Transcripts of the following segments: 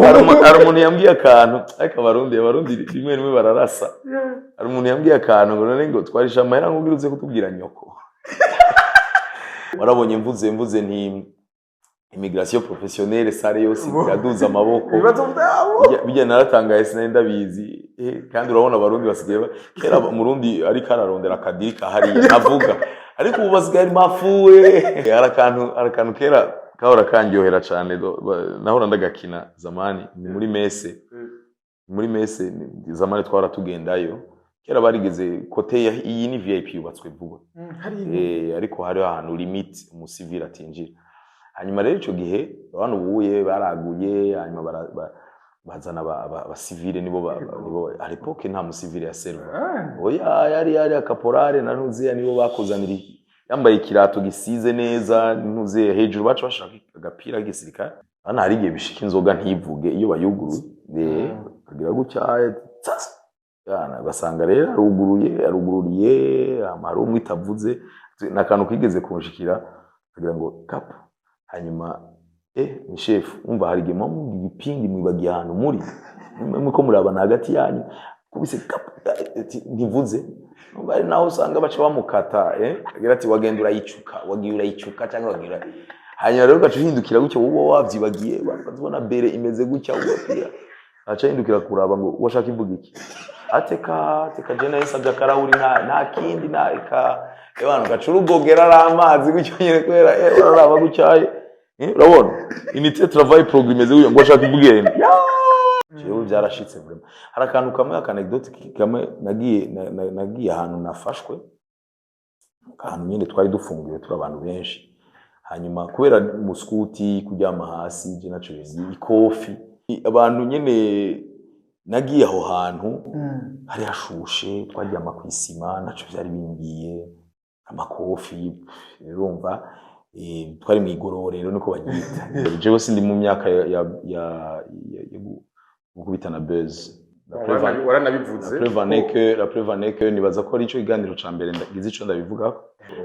hari umuntu yambwiye akantu ariko abarundi rimwe bararasa. Hari umuntu yambwiye akantu ngo none ngo twarisha amahera ngo ugiruze kutubwira nyoko. Warabonye mvuze nti immigration professionnelle sare yose iraduza amaboko. Bijya naratangaye sinari ndabizi. Kandi urabona abarundi basigaye kera umurundi ari kararondera akadika hariya avuga. Ariko ubu basigaye mafuwe. Arakantu kera kahora kanyohera cyane nahora ndagakina zamani ni muri messe zamani twara tugendayo kera barigeze kote iyi ni VIP yubatswe vuba ariko hari ahantu limit umusivil atinjira hanyuma rero ico gihe abantu buye baraguye hanyuma bazana abasivile nibo à l'époque nta musivil ya serva oya yari akaporale na ntuziya nibo bakuzanira yambaye ikirato gisize neza ntuze hejuru bacu bashaka agapira k'igisirikare ana hari igihe bishika inzoga ntivuge iyo bayuguruye kagira gutya yana basanga rero arugururiye amaro umwe itavuze nakantu kwigeze kunshikira kagira ngo kapu hanyuma ni chef umva hari igihe mu gipindi mwibagiye ahantu muri muko murabana hagati yanyu kubise kapu ntivuze bari naho usanga baca bamukata agira ati wagenda urayicuka cyangwa wagira hanyuma rero gacu hindukira gutyo wowe wavyibagiye bazibona bere imeze gutya ubapira acha hindukira kuraba ngo washaka ivuga iki ateka jena yesabya karahuri nta kindi eka abantu gacura ubwogera aramazi gutyo nyene kwera uraraba gutyaye urabona unité travail programmé ngo washaka ivuga iki jewe byarashitse vraiment hari akantu kamwe anecdote kamwe nagiye ahantu nafashwe ahantu nyine twari dufungiwe turi abantu benshi hanyuma kubera muskuti kujyama hasi je naco ikofi abantu nyene nagiye aho hantu hari hashushe twaryama ku isima naco byari bingiye amakofi urumva twari mu igororero niko bagita jewe sindi mu myaka ya gukubitana buzz waranabivuze la prevaneke nibaza ko ari ico iganiro ca mbere ndagize ico ndabivuga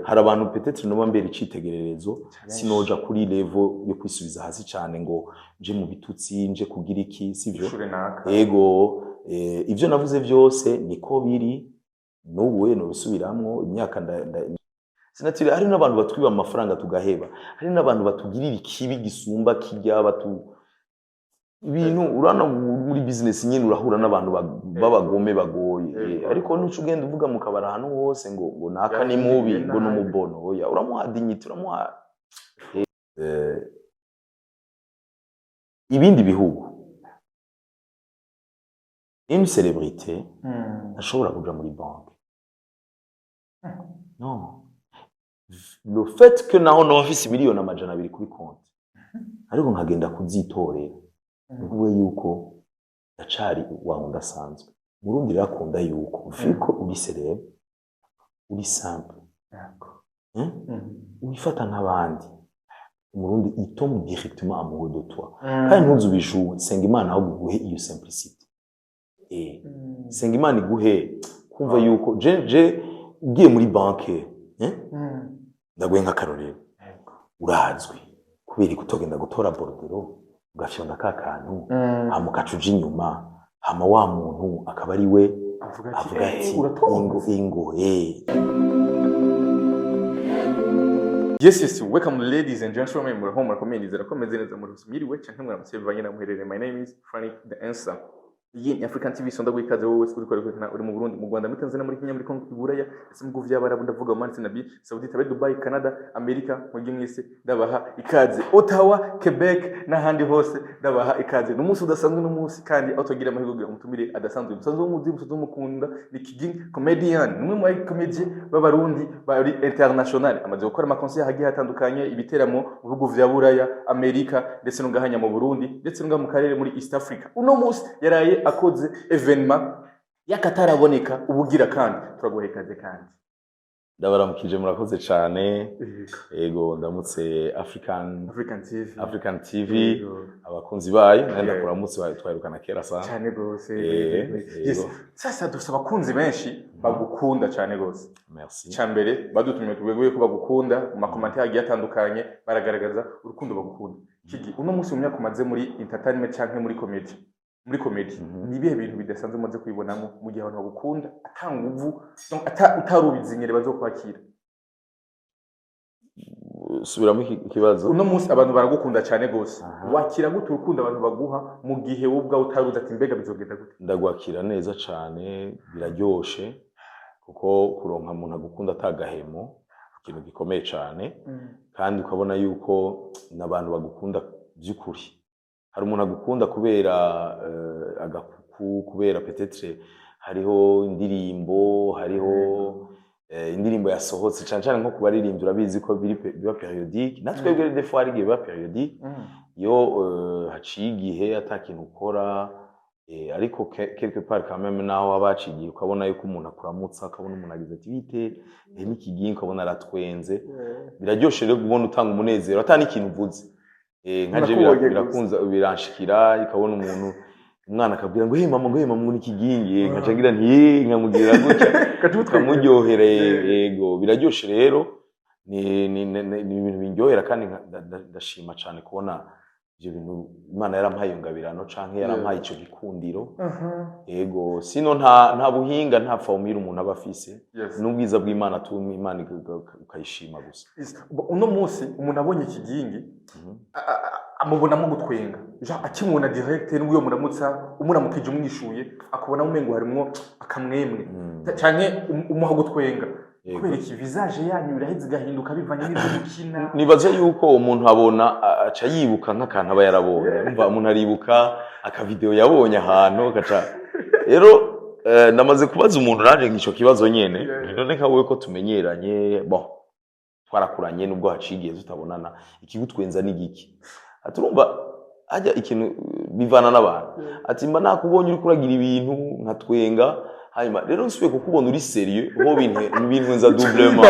hari abantu peut-être no mbere icitegererezo sinoja kuri level yo kwisubiza hasi cyane ngo nje mu bitutsi nje kugira iki sivyo ego ivyo navuze byose niko biri n'ubuwe no bisubiramwo imyaka sinatire hari n'abantu batwiba amafaranga tugaheba hari n'abantu batugirira ikibi gisumba kijya ibintu urana muri business nyine urahura n'abantu babagome bagoye ariko n'ucu ugenda uvuga mu kabara ahantu hose ngo naka ni mubi ngo n'umubono oya uramuha dignity uramuha ibindi bihugu une célébrité ashobora kuja muri banque non le fait que naho no office miliyoni amajana 2 kuri konti ariko nkagenda kuzitorera uvuye yuko yacari wawe ndasanzwe murundi rakunda yuko viko uri célèbre uri simple uyifata nk'abandi murundi itombe directement amoureux de toi kandi ntuzubijue senga Imana aho guhe iyo simplicité senga Imana iguhe kumva yuko je ugiye muri banque ndaguye nk'akarorero urazwi kubera kutogenda gutora bordereau ugafyonda kakantu hamukacuja inyuma hama wa muntu akaba ari we avuga ati ingo Yes, welcome ladies and gentlemen. We're home recommended that come neza muri mwiriwe cyangwa mwamusevanye na muherere. My name is Frank the Answer. Iyi ni African TV sonda gwikaze wowe uri kwerekana uri mu Burundi mu Rwanda muri Tanzania muri Kenya muri Congo Iburaya ese mu guvya barabu ndavuga mu Mansi Nabi Saudi Arabia Dubai Canada America mu mwese ndabaha ikaze Ottawa Quebec n'ahandi hose ndabaha ikaze n'umunsi udasanzwe n'umunsi kandi aho tugira amahirwe umutumire adasanzwe musanzwe umuzi musanzwe mukunda ni King comedian numwe mu comedy b'abarundi bari international amaze gukora ama concert hagiye hatandukanye ibiteramo mu bihugu vya Buraya America ndetse no ngahanya mu Burundi ndetse no mu karere muri East Africa uno munsi yaraye akoze evenement yakataraboneka ubugira kandi turagohekaze kandi ndabaramukije murakoze cyane ego ndamutse African TV abakunzi bayo nandi ndakuramutse twahirukana kera sana cyane gose sasa dufite abakunzi benshi bagukunda cyane gose merci cyambere badutumye tubweguye ko bagukunda mu makomenti agiye atandukanye baragaragaza urukundo bagukunda kigi uno munsi mu myaka umaze muri entertainment canke muri comedy ni bihe bintu bidasanzwe umaze kwibonamo mu gihe abantu bagukunda atanguvu utarubizinyere bazokwakira subiramo ikibazo uno munsi abantu baragukunda cyane gose wakira gute urukundo abantu baguha mu gihe wowe ubwawe utaruzi ati mbega bizogenda gute ndagwakira neza cyane biraryoshe kuko kuronka umuntu agukunda atagahemo ikintu gikomeye cyane kandi ukabona yuko n'abantu bagukunda by'ukuri hari umuntu agukunda kubera agakuku kubera peut-être hariho indirimbo indirimbo yasohotse cyane nko kubaririmbyi urabizi ko biba periodique natwe des fois ari biba periodique yo haciye igihe atakintu ukora ariko quelque part quand même naho abacigiye ukabona yuko umuntu akuramutsa akabona umuntu agize ati bite n'ikigingo ukabona aratwenze biraryoshe rero kubona utanga umunezero atani ikintu uvuze nkaje birakunza biranshikira ikabona umuntu umwana akabwira ngo mama n'ikigingi nkacagira nti nkamubwira gutya kamuryohereye yego biraryoshe rero ni ibintu binjyohera kandi ndashima cyane kubona ibyo bintu Imana yarampaye ngabirano canke yarampaye ico gikundiro yego sino nta buhinga nta faumira umuntu aba afise n'ubwiza bw'Imana tumi Imana ukayishima gusa uno munsi umuntu abonye ikigingi amubonamo gutwenga akimubona direct n'uyo muramutsa umuramukije umwishuye akubona umengo harimo akamwemwe canke umuha gutwenga kubera iki visage yanyu biraheze gahinduka bivanye n'ibyo gukina nibaza yuko umuntu abona aca yibuka nk'akantu aba yarabonye umva umuntu aribuka akavideo yabonye ahantu gaca rero namaze kubaza umuntu naje nk'ico kibazo nyene none nkawe ko tumenyeranye bon twarakuranye nubwo hacigiye tutabonana ikigutwenza n'igiki aturumva ajya ikintu bivana n'abantu ati mba nakubonye uri kuragira ibintu nkatwenga hanyuma rero nsubiye kukubona uri serieux ho ibintu nza doublement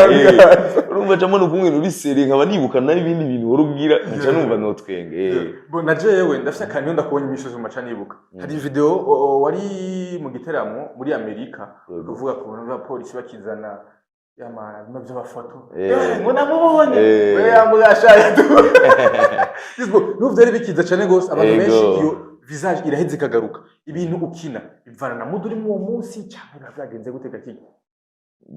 urumva cyane no kumwe uri serieux nkaba nibuka n'ibindi bintu urubwira nca numva no twenge bo naje yewe ndafite akanyo ndakubonye imishozo maca nibuka hari video wari mu giteramo muri Amerika kuvuga ku bantu b'apolisi bakizana yamana bimwe by'abafoto ngo namubonye we yamugashaya tu n'ubwo byari bikiza cyane gose abantu benshi iyo visage iraheze ikagaruka ibintu ukina bivana na mudu uri mu munsi cyangwa byagenze gute gakiki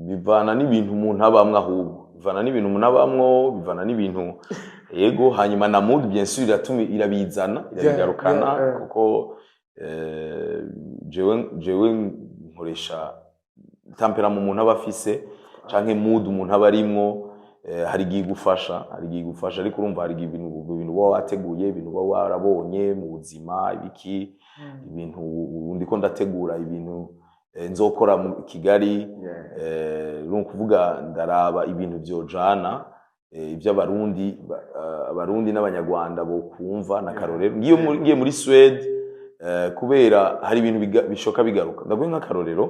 bivana n'ibintu umuntu abamwe ahubwo bivana n'ibintu umuntu abamwo bivana n'ibintu yego hanyuma na mudu bien sûr irabizana irabigarukana kuko jewe nkoresha temperament umuntu aba afise canke mood umuntu aba arimwo hari igihe gufasha ariko urumva hari ibintu uba wateguye ibintu uba warabonye mu buzima ibiki ibintu ndiko ndategura ibintu nzokora mu Kigali no kuvuga ndaraba ibintu byojana abarundi n'abanyarwanda bo kumva na karorero ngiye muri Swede kubera hari ibintu bishoka bigaruka ndavuga nk'akarorero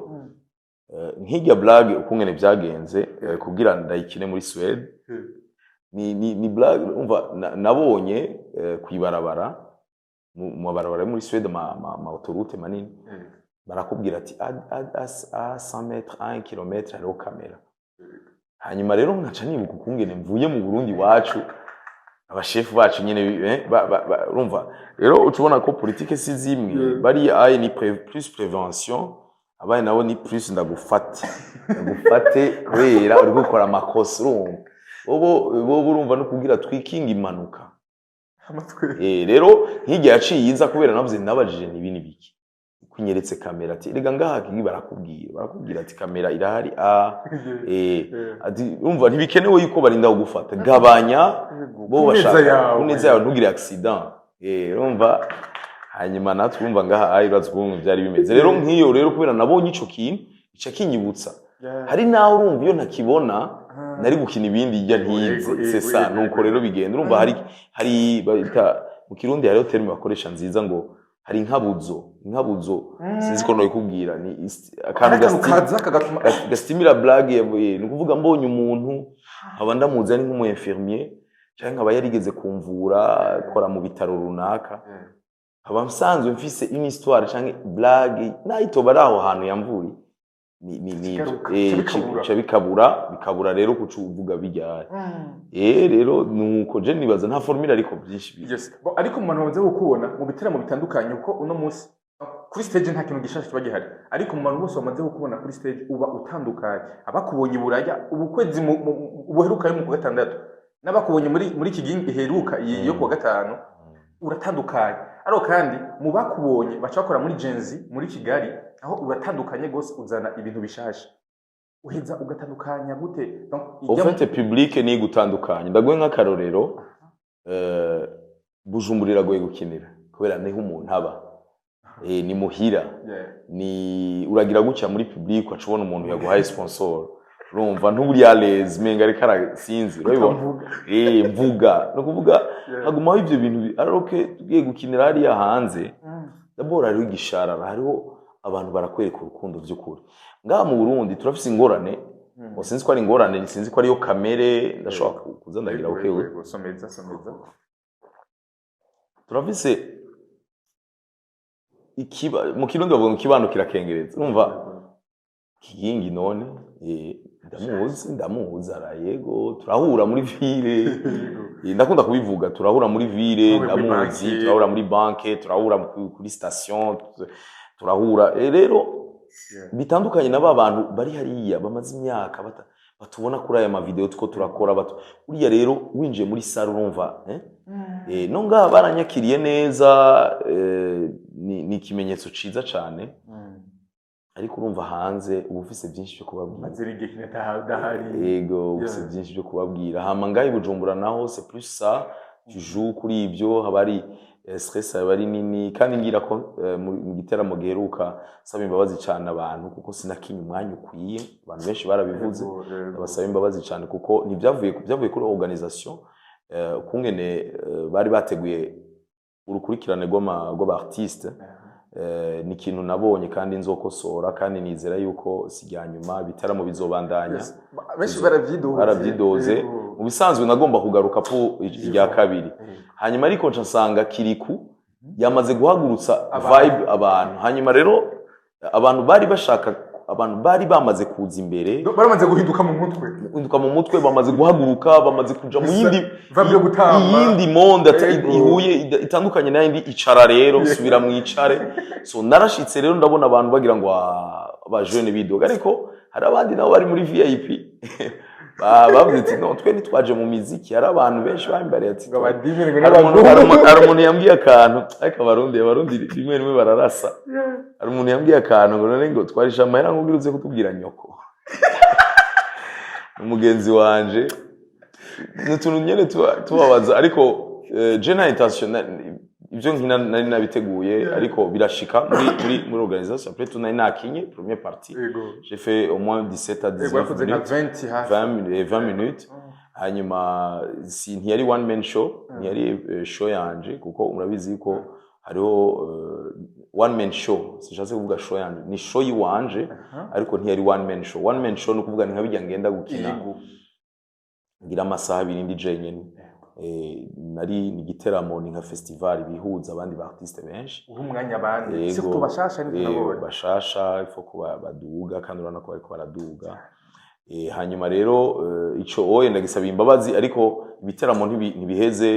nk'ijya blague ukungene byagenze kugira ndayikine muri Swede ni blague umva nabonye kwibarabara mu barabara muri Swede ma autoroute manini barakubwira ati a 100 mètres 1 km hariho kamera hanyuma rero nkaca nibuka ukungene mvuye mu Burundi wacu abashefu bacu nyene urumva rero ucubona ko politique si zimwe bari aye ni plus prévention abaye nabo ni plus ndagufate kubera uri gukora amakosa urumva bobo urumva no kugira twikinga impanuka rero nk'ijya yaciye iza kubera navuze nabajije nibini biki kunyeretse kamera ati rega ngaha kigi barakubwira ati kamera irahari ati urumva ntibikenewe yuko barinda kugufata gabanya bo bashaka uneza yawe ntugire accident urumva hanyuma natwe urumva ngaha urazi kubuntu byari bimeze rero nk'iyo rero kubera nabonye ico kintu ica kinyibutsa hari naho urumva iyo ntakibona nari gukina ibindi ijya ntize sesa nuko rero bigenda urumva hari mu Kirundi hariho terme bakoresha nziza ngo hari inkabuzo sinzi ko nabikubwira ni akantu kaza gastimira blague yavuye ni kuvuga mbonye umuntu aba ndamuzi ari nk'umu infirmier cyangwa nkaba yarigeze kumvura akora mu bitaro runaka aba msanzwe mfise une histoire cyangwa blague nayitoba ari aho hantu yamvuye bikabura rero kuca uvuga bijyanye rero nuko je nibaza nta formula ariko byinshi ariko mu bantu bamaze gukubona mu bitaramo bitandukanye uko uno munsi kuri stage nta kintu gishasha kiba gihari ariko mu bantu bose bamaze gukubona kuri stage uba utandukanye abakubonye buraya ubukwezi ubuheruka yo mu gatandatu n'abakubonye muri iki giheruka yo ku gatanu uratandukanye ariko kandi mu bakubonye bacakora muri Genzi muri Kigali aho uratandukanye gose uzana ibintu bishasha uheza ugatandukanya gute ofete public ni gutandukanye ndagoye nk'akarorero Bujumbura goye gukinira kubera niho umuntu aba ni muhira ni uragira gucya muri public acubona umuntu yaguhaye sponsor urumva ntuburi alez menga ari karasinzi urabibona mvuga no kuvuga hagumaho ivyo bintu aroke tugiye gukinira ari hanze dabora ari igisharara hariho abantu barakwereka urukundo by'ukuri ngaha mu Burundi turafise ingorane sinzi ko ari ingorane sinzi ko ari yo kamere ndashobora kuzandagira ukewe someza turafise mu Kirundi bavuga ikibano kirakengereza urumva kigingi none ndamuzi arayego turahura muri ville ndakunda kubivuga turahura muri ville ndamuzi turahura muri banke turahura kuri station turahura rero bitandukanye n'aba bantu bari hariya bamaze imyaka batubona kuri aya mavideo tuko turakora uriya rero winjiye muri salle urumva no ngaha baranyakiriye neza ni ikimenyetso ciza cyane ariko urumva hanze ubufise byinshi byo kubabwira yego ubufise byinshi byo kubabwira hama ngaho Bujumbura naho c'est plus ça tu joues kuri ibyo habari stress abari nini kandi ngira ko mu giteramo giheruka saba imbabazi cyane abantu kuko sinakinye umwanya ukwiye abantu benshi barabivuze abasaba imbabazi cyane kuko ntibyavuye kuri organisation kungene bari bateguye urukurikirane rw'aba artiste ni ikintu nabonye kandi nzokosora kandi nizera yuko sijyanyuma bitaramo bizobandanya benshi baravyidoze mu bisanzwe nagomba kugaruka po irya kabiri hanyuma ariko nsanga Kiriku yamaze guhagurutsa vibe abantu hanyuma rero abantu bari bamaze kuza imbere baramaze guhinduka mu mutwe bamaze guhaguruka bamaze kuja mu yindi monde ihuye itandukanye n'indi icara rero subira mu icare so narashitse rero ndabona abantu bagira ngo aba jeune bidoga ariko hari abandi nabo bari muri VIP bavuze ati no twe nitwaje mu muziki hari abantu benshi bambariye ati hari umuntu yambwiye akantu ariko abarundi rimwe bararasa hari umuntu yambwiye akantu ngo none ngo twarisha amahera ngo ugiruze kutubwira nyoko umugenzi wanje n'utuntu nyene tubabaza ariko general intention ibyo nkina nari nabiteguye ariko birashika muri organisation après tout nari nakinye première partie j'ai fait au moins 17 à 19 minutes 20 minutes hanyuma ntiyari one man show ntiyari show yanje kuko murabizi ko hariho one man show sishatse kuvuga show yanje ni show yiwanje ariko ntiyari one man show no kuvuga nkabijya ngenda gukina ngira amasaha abiri ndi jenyene nari ni giteramo ni nka festival bihuza abandi ba artiste benshi umwanya abandi si kubashasha n'abone bashasha ifo kuba baduga kandi urana ko bariko baraduga hanyuma rero ico ndagisaba imbabazi ariko ibiteramo ntibiheze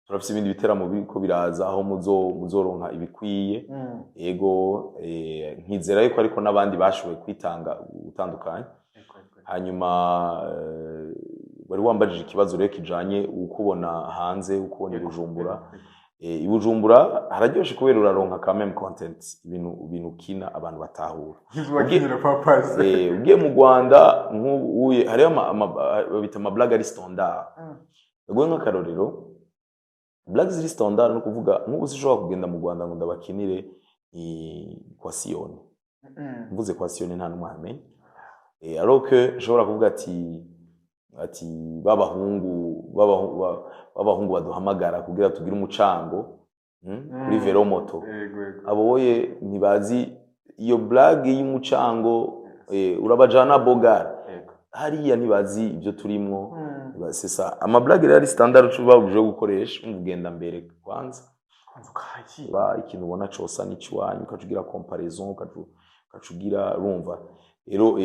turafise ibindi biteramo biko biraza aho muzoronka ibikwiye yego nkizera yuko ariko nabandi bashoboye kwitanga utandukanye hanyuma wari wambajije ikibazo rero kijanye ukubona hanze ukubona Bujumbura Bujumbura hararyoshe kubera uraronka quand même content ibintu kina abantu batahura ugiye mu Rwanda nk'uye hariyo babita ama blague ari standard ngo nk'akarorero blague ziri standard no kuvuga nk'ubu sishobora kugenda mu Rwanda ngo ndabakinire kwa Sione mvuze kwa Sione nta numwame alors que nshobora kuvuga ati babahungu baduhamagara kugira tugire umucango kuri velo moto aboye ntibazi iyo blague y'umucango urabajana Bogar hariya ntibazi ibyo turimwo sesa ama blague rero standard cubabuje gukoresha umugenda mbere kwanza ba ikintu ubona cosa n'iciwanyu ukacugira comparaison ukacugira urumva rero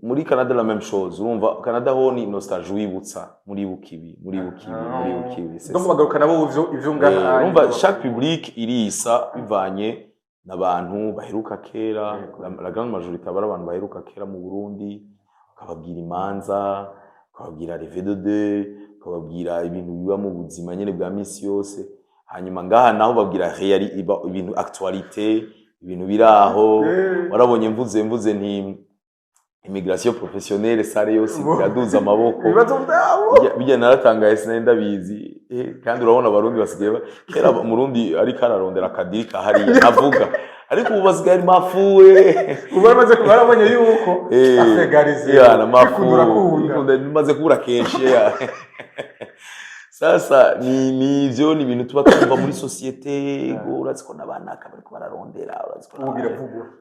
muri Canada la même chose urumva Canada ho ni nostalgie wibutsa muri bukibi donc bagarukana bo ivyo ngaha urumva chaque public irisa bivanye n'abantu baheruka kera la grande majorité abara abantu baheruka kera mu Burundi ukababwira imanza ukababwira reve de deux ukababwira ibintu biba mu buzima nyene bwa misi yose hanyuma ngaha naho babwira ibintu actualité ibintu biraho warabonye mvuze nti immigration professionnelle sare yose iraduza amaboko bijya naratangaye sinari ndabizi kandi urabona abarundi basigaye kera umurundi ari kararondera akadiri kahariya avuga ariko ubu basigaye mafuwe ubamaze kubarabonye yuko afegarize yana mafuwe maze kubura kenshi sasa ni ivyo ni ibintu tuba twumva muri societe uraziko nabanaka bariko bararondera uraziko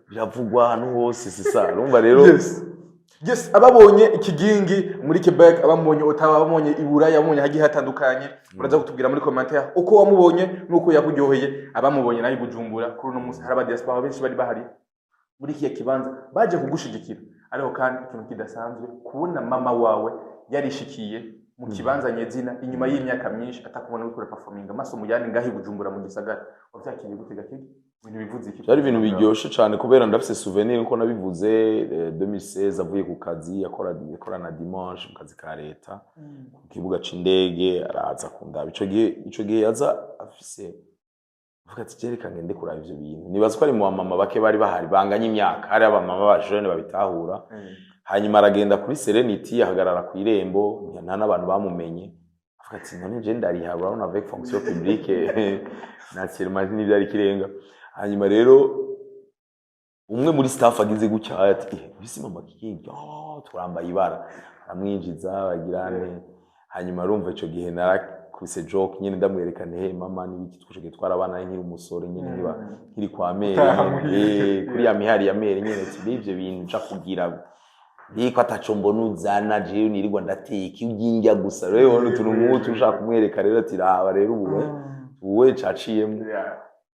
biravugwa hano hose sisa urumva rero yes ababonye ikigingi muri Quebec abamubonye Ottawa abamubonye Iburaya abamubonye hagiye hatandukanye uraza kutubwira muri commentaire uko wamubonye nuko yakuryoheye abamubonye nayo Bujumbura kuri no munsi haraba diaspora benshi bari bahari muri iki kibanza baje kugushigikira ariko kandi ikintu kidasanzwe kubona mama wawe yarishikiye mu kibanza nyezina inyuma y'imyaka myinshi atakubona gukora performing amaso mujyane ngahi Bujumbura mu gisagara wavyakiriye gutega kiki ibintu bivuze iki cyari ibintu biryoshe cyane kubera ndafise souvenir uko nabivuze 2016 avuye ku kazi yakora na dimanche mu kazi ka leta ku kibuga c'indege araza kundaba ico gihe yaza afise avuga ati jereka ngende kuraba ivyo bintu nibaza ko ari mu mama bake bari bahari banganye imyaka hari aba mama ba jeune babitahura hanyuma aragenda kuri Serenity ahagarara ku irembo nta n'abantu bamumenye avuga ati none je ndariha urabona avec fonction publique naturellement n'ivyari kirenga hanyuma rero umwe muri staff agize gutya ati bisi mama kikingi turambaye ibara amwinjiza bagirane hanyuma arumva ico gihe narakubise joke nyene ndamwerekane he mama n'ibiki twushege twarabana nkiri umusore nyene niba nkiri kwa mere kuri ya mihari ya mere nyene ati bivyo bintu nca kugira Biko ataco mbona uzana jewe nirirwa ndateka ubyinjya gusa rero utuntu nk'utu ushaka kumwereka rero ati raba rero uwe caciyemo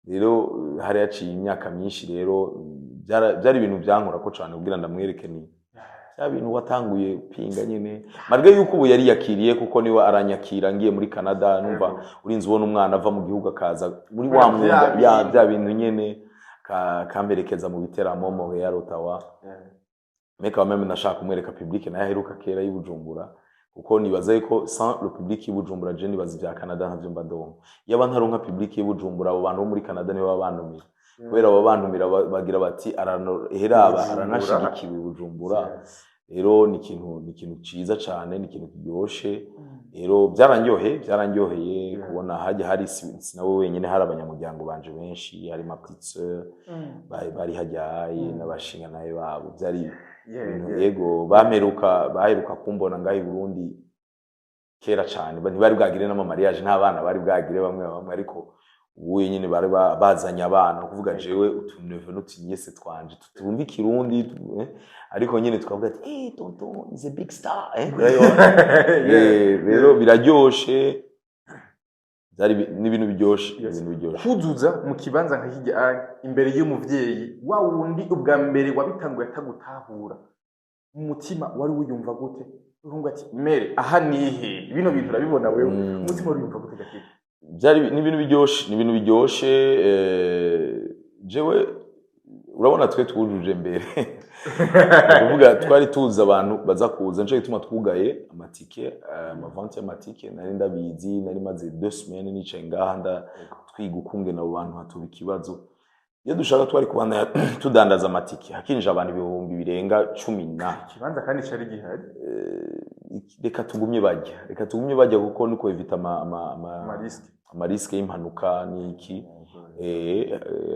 rero hari yaciye imyaka myinshi rero byari ibintu byankora ko cyane kugira ndamwereke ni bya bintu watanguye pinga nyene marge yuko ubu yari yakiriye kuko niwe aranyakira ngiye muri Canada numva urinzi ubona umwana ava mu gihugu akaza muri wa mwuga bya bintu nyene kamberekeza mu biteramo mu ya Ottawa meka wameme nashaka kumwereka public na yaheruka kera y'Ibujumbura kuko nibaza ko sans le public y'Ibujumbura je nibaza bya Canada ntavyo mbadongo yaba ntaronka public y'Ibujumbura abo bantu bo muri Canada nibo babantumira kubera abo bantumira bagira bati heraba aranashigikiwe Ibujumbura rero ni ikintu ciza cyane ni ikintu kiryoshe rero byaranyoheye kubona hajya hari sinawe wenyine hari abanyamuryango banje benshi hari ma petite sœur bari hajya n'abashinga naye babo byari yego baheruka kumbona ngaho i Burundi kera cyane ntibari bwagire n'ama mariage nta bana bari bwagire bamwe ariko ubu nyine bari bazanye abana kuvuga jewe utuneve n'utinyese twanje tutumva ikirundi ariko nyine tukavuga ati tonton is a big star rero biraryoshe byari n'ibintu biryoshe kuzuza mu kibanza nk'iki imbere y'umuvyeyi wa wundi ubwa mbere wabitanguye atagutahura mu mutima wari wiyumva gute urumva ati mere aha nihe bino bintu urabibona wewe umutima wari wiyumva gute gake byari n'ibintu biryoshe jewe urabona twe twujuje mbere kuvuga twari tuzi abantu baza kuza nje gituma twugaye amatike amavante y'amatike nari ndabizi nari maze 2 semaines nicaye ngaha twiga ukunge nabo bantu hatuba ikibazo iyo dushaka twari kubana tudandaza amatike hakinje abantu ibihumbi birenga 10 na kibanza kandi cyari gihari reka tugumye bajya kuko nuko evita ama risque y'impanuka niki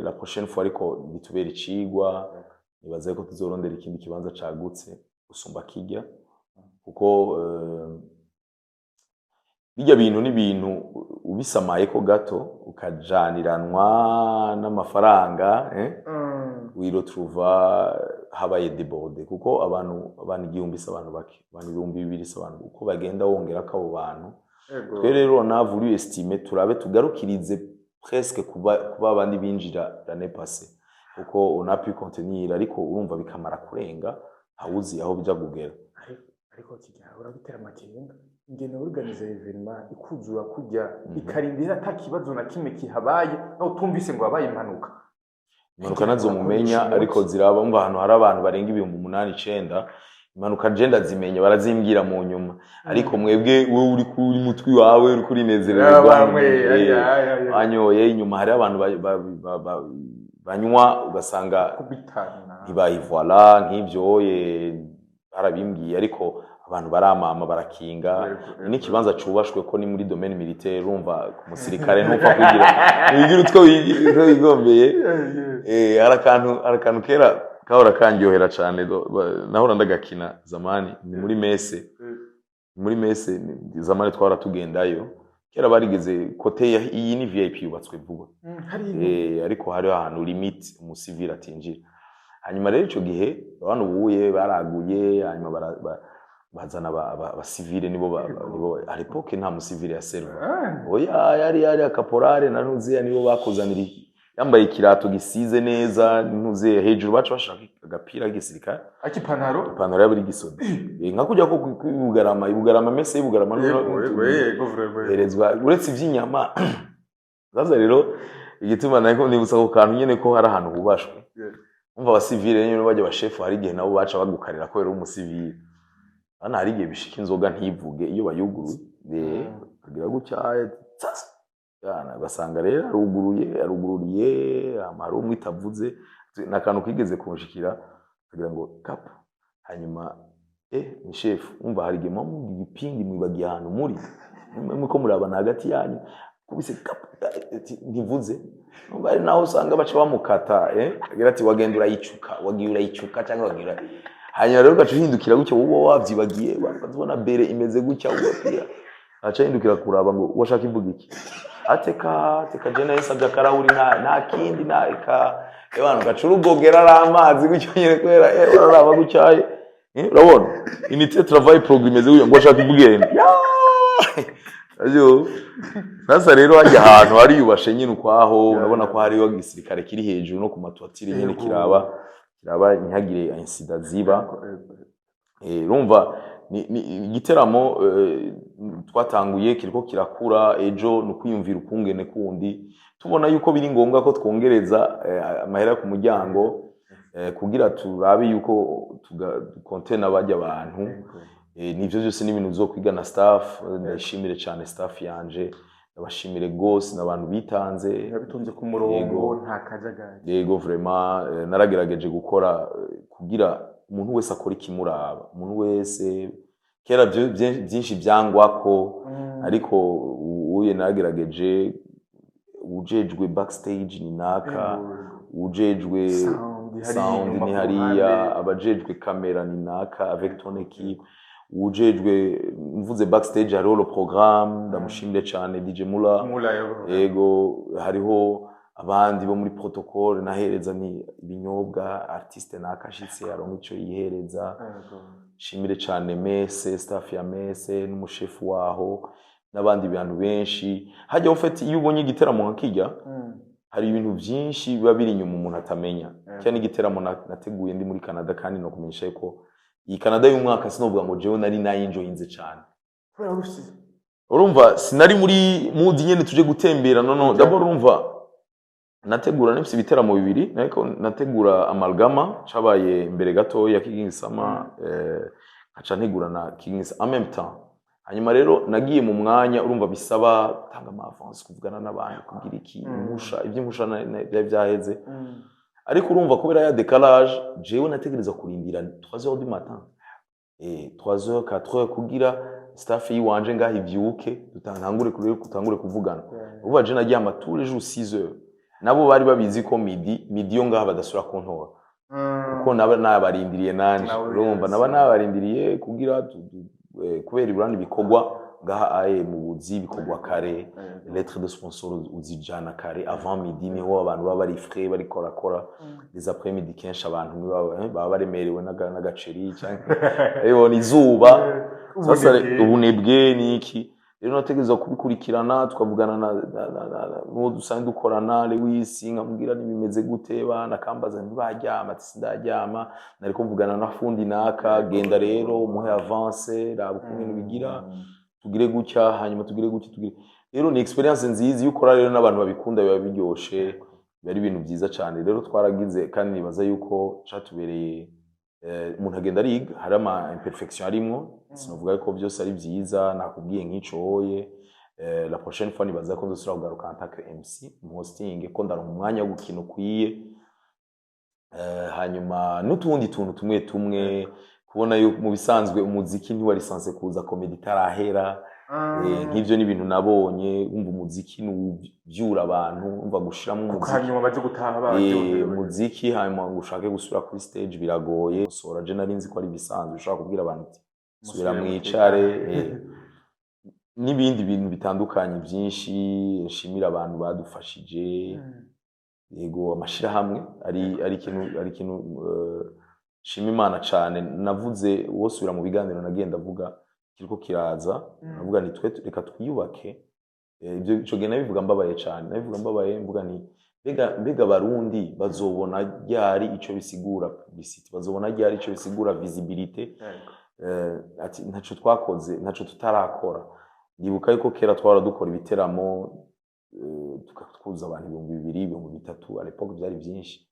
la prochaine fois ariko bitubera icigwa nibaza ko tuzorondera ikindi kibanza cagutse usumba kijya kuko bijya bintu ni ibintu ubisamaye ko gato ukajaniranwa n'amafaranga wirotruva habaye deborde kuko abantu igihumbi abantu bake abantu 2,000 abantu uko bagenda wongera ko abo bantu twe rero navuru estime turabe tugarukirize presque kuba abandi binjira l'année passée kuko on a pu contenir ariko urumva bikamara kurenga hawuzi aho bija kugera ariko kijya urabitera amakenga ingene organize evenement ikuzura kujya ikarindira atakibazo na kimwe kihabaye no tumvise ngo habaye impanuka nazo mumenya ariko ziraba umva ahantu hari abantu barenga 8-9 impanuka agenda zimenye barazimbwira mu nyuma ariko mwebwe wowe uri kuri mutwi wawe uri kuri nezererwa anyoye inyuma hari abantu banywa ugasanga kubitana ntibayivwala nk'ibyoye barabimbwiye ariko abantu baramama barakinga ni kibanza cubashwe ko ni muri domaine militaire urumva ku musirikare ntupfa kugira utwo wigombeye arakantu kera kahora kandyohera cyane nahora ndagakina zamani ni muri messe zamani twara tugendayo kera barigeze kote iyi ni VIP yubatswe vuba ariko hari ahantu limit umusivile atinjira hanyuma rero ico gihe abantu buye baraguye hanyuma bazana abasivile nibo à l'époque nta musivile ya serva oya yari akaporale na ntuziya nibo bakozanira yambaye ikirato gisize neza ntuziye hejuru bacu bashaka agapira gisirikare ipantaro yabiri gisoda nka kujya ko ibugarama mese ibugarama herezwa uretse iby'inyama zaza rero igituma nako nibutsa ko kantu nyene ko hari ahantu hubashwe umva abasivile nyene bajya bashefu hari igihe nabo baca bagukarira ko rero umusivile ana hari igihe bishika inzoga ntivuge iyo bayuguruye kugira gutya yana basanga rero arugururiye amarumu itavuze nakantu kigeze kunshikira kugira ngo kapu hanyuma ni chef umva hari igihe mu gipindi mwibagiye ahantu muri muko murabana hagati yanyu kubise kapu ntivuze umva ari naho usanga baca bamukata agira ati wagenda urayicuka cyangwa wagira hanyuma rero gacuhindukira gutyo wowe wavyibagiye bakazibona bere imeze gutya ubapira acha hindukira kuraba ngo washaka ivuga iki ateka jena yesabye akarahuri nta kindi naka abantu gacurugogera ramazi gutyo nyene kwera bararaba gucyaye urabona inite travail programmeze uyo ngo washaka ivuge ayo sasa rero hajya ahantu hari yubashe nyine ukwaho urabona ko hari yo gisirikare kiri hejuru no ku matwatiri nyene kiraba ntihagire insida ziba urumva ni igiteramo twatanguye kiriko kirakura ejo no kwiyumvira ukungene kundi tubona yuko biri ngombwa ko twongereza amahera ku muryango kugira turabe yuko tukontena bajya abantu nivyo byose ni ibintu bizokwiga na staff ndashimire cyane staff yanje abashimire gose nabantu bitanze nabitonze ku murongo nta kajagari yego vraiment naragerageje gukora kugira umuntu wese akora ikimuraba umuntu wese kera byinshi byangwako ariko uye nagerageje ujejwe backstage ni naka ujejwe sound ni hariya abajejwe camera ni naka avec ton équipe ujejwe mvuze backstage hariho le programme ndamushimire cyane DJ Mula yego hariho abandi bo muri protocole nahereza ni ibinyobwa artiste nakashitse aronka ico yihereza shimire cyane mese staff ya mese n'umushefu waho n'abandi bantu benshi hajya ufite iyo ubonye igiteramo nkakijya hari ibintu byinshi biba biri inyuma umuntu atamenya cyane igiteramo nateguye ndi muri Canada kandi no kumenyesha ko iyi Canada y'umwaka sinovuga ngo jewe nari nayinjoyinze cyane urumva sinari muri mood nyene tuje gutembera no d'abord urumva nategura nefise ibiteramo bibiri ariko nategura amalgama cabaye imbere gato ya King Sama aca ntegura na King en même temps hanyuma rero nagiye mu mwanya urumva bisaba tanga ama avance kuvugana n'abantu kugira iki impusha iby'impusha byaheze ariko urumva kubera ya décalage jewe nategereza kurindira 3h du matin 3h 4h kugira staff yiwanje ngaho ivyuke dutangure kuvugana uba je nagiye amature jour 6h nabo bari babizi ko midi yo ngaho badasura kontora uko nabarindiriye nanje urumva nabarindiriye kugira kubera ibirandi bikogwa ngaha aye mu buzi bikogwa kare lettre de sponsor uzijana kare avant midi niho abantu baba bari frais bari korakora des après midi kenshi abantu baba baremerewe n'agaceri cyangwa izuba sasa ubunebwe niki rero nategereza kubikurikirana tukavugana n'uwo dusanzwe dukorana Lewis nkamubwira nibimeze gute bana kambaza ntibaryama ati sindaryama nariko mvugana na fundi naka genda rero umuhe avance raba ukuntu bigira tugire gutya hanyuma tugire gutya tugire rero ni experience nziza iyo ukora rero n'abantu babikunda biba biryoshe bari ibintu byiza cyane rero twaragize kandi nibaza yuko cyatubereye umuntu agenda ariga hari ama imperfection arimo sinovuga ko byose ari byiza nakubwiye nk'icoye la prochaine fois nibaza ko nzosura kugaruka antaka MC mu hosting ko ndaronka umwanya wo gukina ukwiye hanyuma n'utundi tuntu tumwe kubona yuko mu bisanzwe umuziki ntiwari sanse kuza comedy tarahera nk'ivyo ni ibintu nabonye umva umuziki n'ubyura abantu umva gushiramo umuziki hanyuma baje gutaha umuziki hanyuma ushake gusura kuri stage biragoye sora je narinzi ko ari bisanzwe ushaka kubwira abantu ati subira mwicare n'ibindi bintu bitandukanye byinshi nshimira abantu badufashije yego amashira hamwe ari ikintu shima Imana cyane navuze wosubira mu biganiro nagenda avuga kiriko kiraza navuga ni twe reka twiyubake ibyo ico gena bivuga mbabaye cyane nabivuga mbabaye mvuga ni mbega barundi bazobona ryari ico bisigura publicity bazobona ryari ico bisigura visibility ati ntaco twakoze ntaco tutarakora ndibuka yuko kera twara dukora ibiteramo tukakuza abantu 2000 2003 à l'époque byari byinshi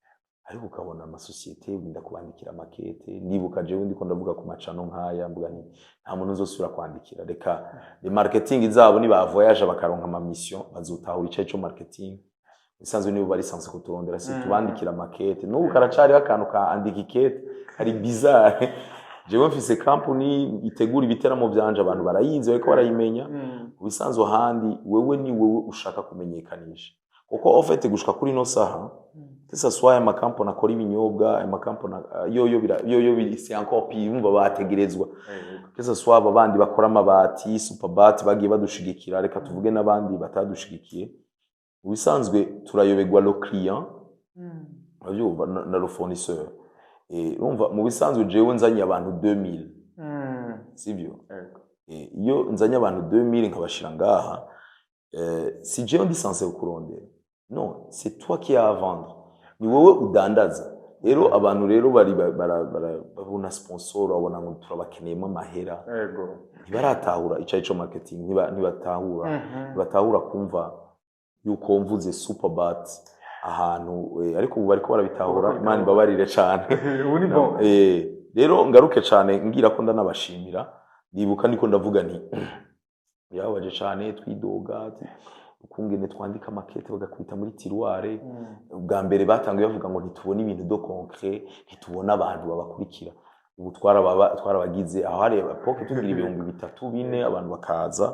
ariko ukabona amasosiyete winda kubandikira makete ndibuka je ndiko ndavuga ku macano nkaya mvuga ni nta muntu uzosubira kwandikira reka le marketing zabo ni ba voyage bakaronka ama mission bazotahura ico cyo marketing bisanzwe nibo bari sanse kuturondera si tubandikira makete n'ubu karacari akantu ka andikikete ari bizarre jewe mfise company itegura ibiteramo byanje abantu barayizi bariko barayimenya bisanzwe handi wewe ni wewe ushaka kumenyekanisha kuko ofete gushika kuri no saha tesa swaya makampo nakora ibinyobwa amakampo yoyo c'est encore pire umva bategerezwa tesa swaba bandi bakora amabati superbat bagiye badushigikira reka tuvuge nabandi batadushigikiye ubisanzwe turayobegwa le client avyumva na le fournisseur umva mu bisanzwe jewe nzanye abantu 2000 sivyo iyo nzanye abantu 2000 nkabashira ngaha si jewe ndi censé kurondera non c'est toi qui as à vendre ni wowe udandaza rero abantu rero bari babona sponsor babona ngo turabakeneyemo amahera yego ntibaratahura ico marketing ntibatahura kumva yuko mvuze superbat ahantu ariko ubu bariko barabitahura Imana babarire cyane rero ngaruke cyane ngira ko ndanabashimira ndibuka niko ndavuga nti yabaje cyane twidoga ukungene twandika makete bagakwita muri tiroire ubwa mbere batangiye bavuga ngo ntitubona ibintu do concret ntitubona abantu babakurikira ubu twarabagize aho hari apoke tugira ibihumbi 3-4 abantu bakaza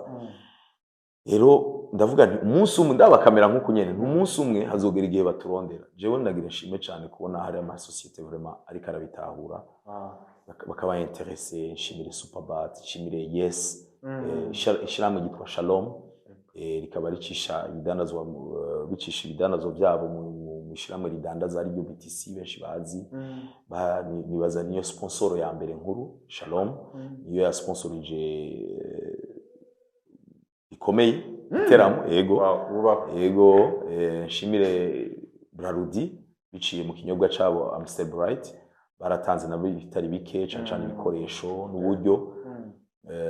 rero ndavuga nti umunsi umwe ndabakamera nkuko nyene umunsi umwe hazogera igihe baturondera jewe ndagira nshime cyane kubona hari ama societe vraiment ariko arabitahura bakaba intéressé nshimire Superbat nshimire Yes ishiramwe gitwa Shalom rikaba ricisha ibidandazo byabo mu ishiramwe ridandaza ari byo BTC benshi bazi nibaza niyo sponsor ya mbere nkuru Shalom niyo ya sponsorije ikomeye iteramo yego nshimire Brarudi biciye mu kinyobwa cabo Amstel Bright baratanze nabo bitari bike cyane ibikoresho n'uburyo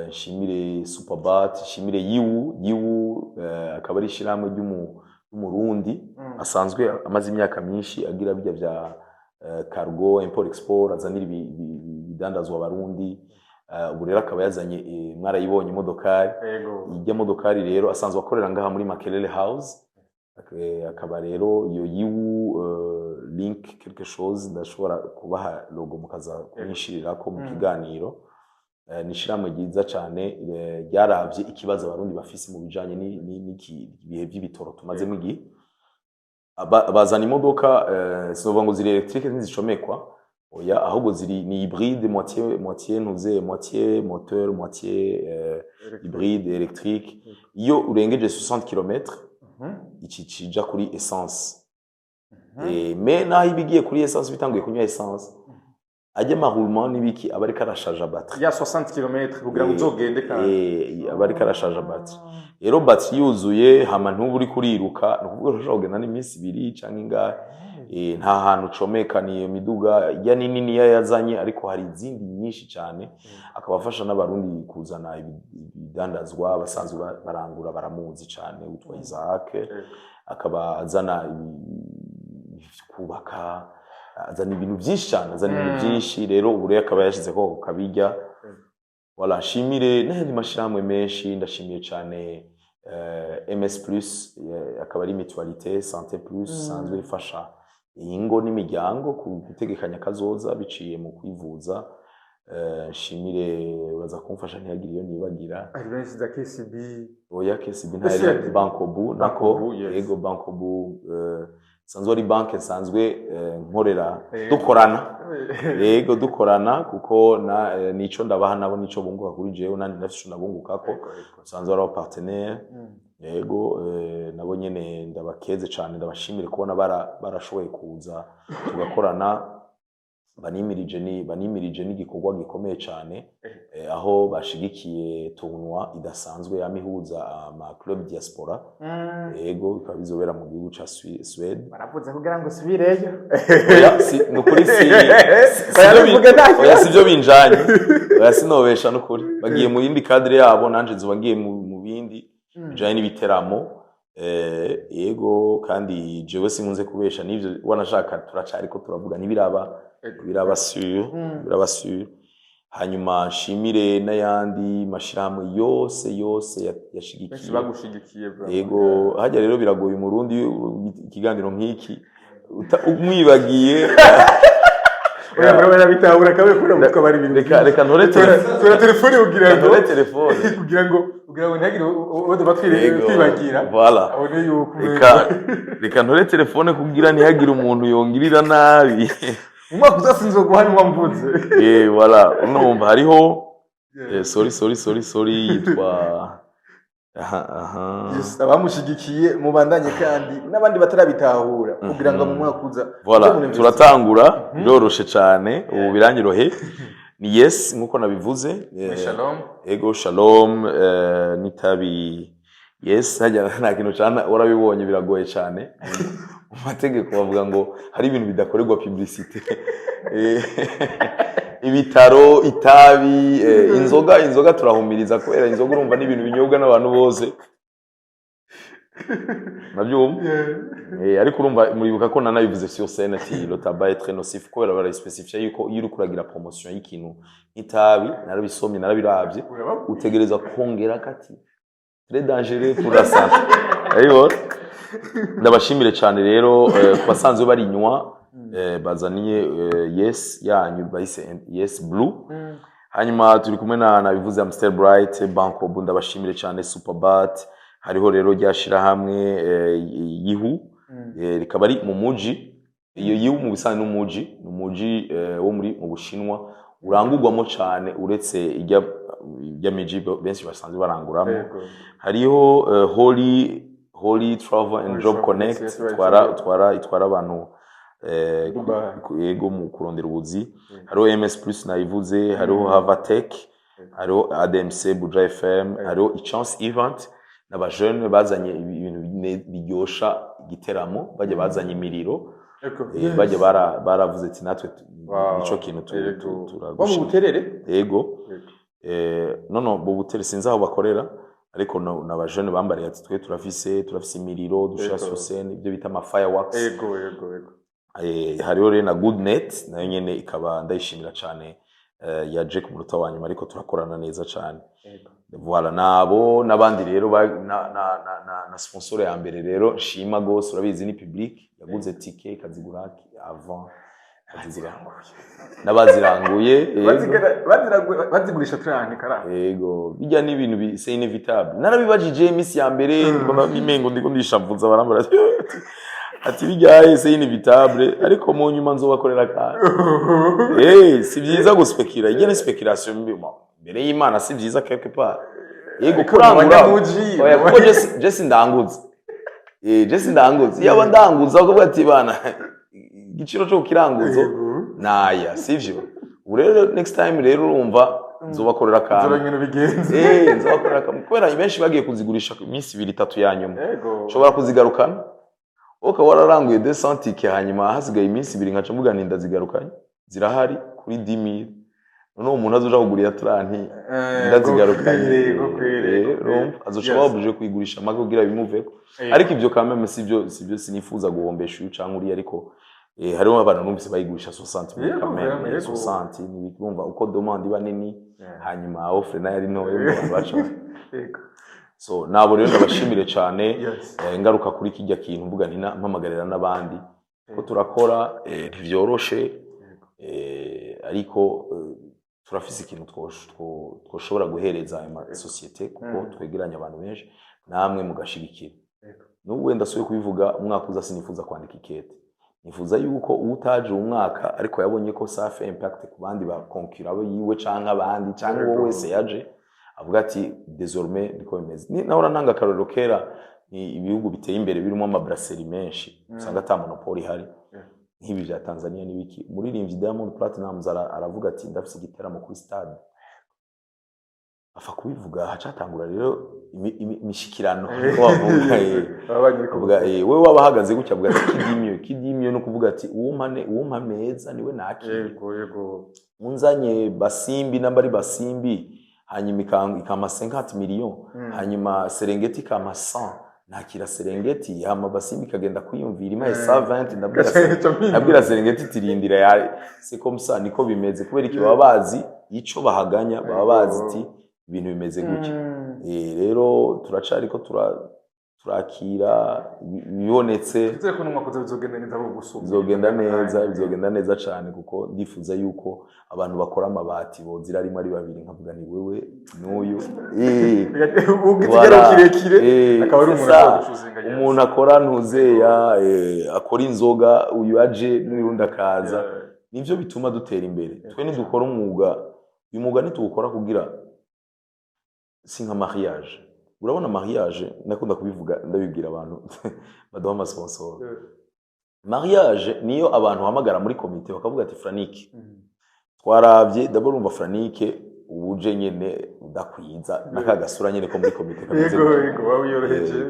nshimire Superbat nshimire Yiwu akaba ari ishiramwe ry'umurundi asanzwe amaze imyaka myinshi agira bijya bya cargo import export azanira ibidandazwa abarundi ubu rero akaba yazanye mwarayibonye imodokari ijya modokari rero asanzwe akorera ngaha muri Makelele House akaba rero iyo Yiwu link quelque chose ndashobora kubaha logo mukaza kunishirira ko mu kiganiro nishiramwe giza cyane ryaravye ikibazo abarundi bafise mu bijanye n'ibihe by'ibitoro tumazemo igihe bazana imodoka sinova ngo ziri electrique ntizicomekwa oya ahubwo ziri ni hybride moitié moteur moitié hybride électrique iyo urengeje 60 km cija kuri essence mais naho ibigiye kuri essence bitanguye kunywa essence ajya maroulement nibiki abari karashaje batterie ya 60 km kugira ngo uzogende kandi abari karashaje batterie rero batterie yuzuye hama ntuburi kuriruka no kuvuga ushobora kugenda n'iminsi 2 canke ingahe nta hantu comeka niyo miduga ya nini yazanye ariko hari izindi nyinshi cyane akabafasha n'abarundi kuzana ibidandazwa basanzwe barangura baramuzi cyane utwa Isaac akaba azana kubaka azana ibintu byinshi cyane azana ibintu byinshi rero ubure akaba yashize ko kabijya wala shimire n'andi mashiramwe menshi ndashimiye cyane MS Plus akaba ari mutualité santé plus sanzwe ifasha ingo n'imiryango gutegekanya kazoza biciye mu kwivuza shimire uraza kumfasha ntiyagire iyo nibagira Alliance za KCB oya KCB ntari Bankobu nako yego Bankobu sanzwe ari banke sanzwe nkorera dukorana yego dukorana kuko nico ndabaha nabo nico bunguka kuri jewe nandi ndafisho nabunguka ko sanzwe ari partenaire yego nabo nyene ndabakeze cyane ndabashimire kubona barashoboye kuza tugakorana banimirije n'igikorwa gikomeye cyane aho bashigikiye tournoi idasanzwe yamihuza ama club diaspora yego bikaba bizobera mu gihugu ca Sweden baravuze kugira ngo subireyo nukuri sivyo binjanye sinobesha nukuri bagiye mu yindi cadre yabo nanje nzoba ngiye mu bindi bijanye n'ibiteramo yego kandi jewe sinkunze kubesha nivyo wanashaka turacariko turavuga biraba sur hanyuma shimire n'ayandi mashiramwe yose yashigikiye bagushigikiye yego hajya rero biragoye umurundi ikiganiro nk'iki umwibagiye oya bro bitahura kabe kuri mutwe bari ibintu reka ntore telefone kugira ngo ntagire uwo batwibagira voilà reka ntore telefone kugira ntihagire umuntu yongirira nabi umwaka uzasinzwe guhanwa mvuze voilà numva hariho sorry yitwa abamushigikiye mubandanye kandi n'abandi batarabitahura kugira ngo mu mwaka uza voilà turatangura biroroshe cyane ubu birangirohe ni yes nkuko nabivuze shalom ego shalom nitabi yes hajya nta kintu cyane urabibonye biragoye cyane mu mategeko bavuga ngo hari ibintu bidakorerwa publicité ibitaro itabi inzoga turahumiriza kubera inzoga urumva n'ibintu binyobwa n'abantu bose nabyumva ariko urumva muribuka ko nanabivuze sur scène ati le tabac est très nocif kubera bara specifier yuko iyo uri kuragira promotion y'ikintu itabi narabisomye narabiravye utegereza kongera kati très dangereux pour la santé ayo ndabashimire cyane rero kubasanzwe barinywa bazaniye yes yanyu bahise yes blue hanyuma turi kumwe nabivuze Amstel Bright Bankobu ndabashimire cyane Superbat hariho rero ryashira hamwe yihu rikaba ari mu muji iyo yihu mu bisane n'umuji wo muri mu Bushinwa urangurwamo cyane uretse ijya miji benshi basanzwe baranguramo hariho Holy Travel and Job Connect itwara abantu yego mu kurondera ubuzi hariho MS Plus nayivuze hariho Havatech hariho ADMC Buja FM hariho Chance Event n'abajene bazanye ibintu biryosha igiteramo baje bazanye imiriro baje baravuze ati natwe nico kintu turagusha mu buterere yego no bo butere sinzi aho bakorera ariko n'abajene bambariye ati twe turafise imiriro dushira sur scène ibyo bita ama fireworks yego hariho rero na Goodnet nayo nyene ikaba ndayishimira cyane yaje ku munota wa nyuma ariko turakorana neza cyane voilà nabo nabandi rero na sponsor ya mbere rero shima gose urabizi ni public yaguze ticket kaziguraki avant nabaziranguye bazigurisha tranke kara yego bijya n'ibintu c'est inévitable narabibajije imisi ya mbere imengo ndiko ndishavuza barambara ati bijyaye c'est inévitable ariko mu nyuma nzobakorera kandi si byiza guspekira igihe ni speculation mbere y'Imana si byiza quelque part yego kurangura oya kuko Jesse ndanguze Jesse ndanguze yaba ndanguza akavuga ati bana igiciro cyo kiranguzo naya sivyo ubu rero next time rero urumva nzobakorera kandi nzobakorera kandi kubera benshi bagiye kuzigurisha iminsi 2-3 ya nyuma ushobora kuzigarukana ukaba wararanguye 200 tike hanyuma hasigaye iminsi 2 nkaca mvuga nti ndazigarukanye zirahari kuri 10000 none umuntu azoja kugurira 30 ndazigarukanye azoshobora buje kuyigurisha make kugira bimuveko ariko ibyo kameme sivyo sinifuza guhombesha uyu canke uri ariko hariho abantu numvise bayigurisha 60 kameme 60 nibirumva uko demande iba nini hanyuma offre nayo ari ntoye mu bacu so nabo rero ndabashimire cyane ngaruka kuri kijya kintu mvuga nti mpamagarira n'abandi ko turakora ntivyoroshe ariko turafise ikintu twoshobora guhereza ama societe kuko twegeranya abantu benshi namwe mugashigikira n'ubu wenda soye kubivuga umwaka uza sinifuza kwandika ikete nifuza yuko utaje umwaka ariko yabonye ko ça fait impact ku bandi ba concurrent yiwe canke abandi canke wowe wese yaje avuga ati désormais ndiko bimeze ni naho nanga karoro kera ibihugu biteye imbere birimo ama brasserie menshi usanga ata monopole hari nk'ibi bya Tanzania n'ibiki muri rimvi Diamond Platnumz aravuga ati ndafise igiteramo kuri stade afa kubivuga hacatangura rero imishikirano wavuga wewe wabahagaze gutya avuga ati kidimyo no kuvuga ati uwumpa meza niwe yego munzanye basimbi nambari basimbi hanyuma ikama 50 million hanyuma Serengeti kama 100 nakira Serengeti hama basimbi kagenda kwiyumvira ima 120 ndabwira Serengeti tirindira ya c'est comme ça niko bimeze kubera iki babazi ico bahaganya babazi ati ibintu bimeze gutya rero turacari ko turakira bibonetse ko n'umwakoze bizogenda neza cyane kuko ndifuza yuko abantu bakora amabati bozira arimo ari babiri nkavuga ni wewe n'uyu ugitigero kirekire akaba ari umuntu akora ntuzeya akora inzoga uyu aje n'urundi akaza nivyo bituma dutera imbere twe nidukora umwuga uyu mwuga nituwukora kugira si nka mariage urabona mariage nakunda kubivuga ndabibwira abantu baduha amasponsor mariage niyo abantu hamagara muri komite bakavuga ati Franike twaravye d'abord umva Franike ubuje nyene udakwiza nakagasura nyene ko muri komite kameze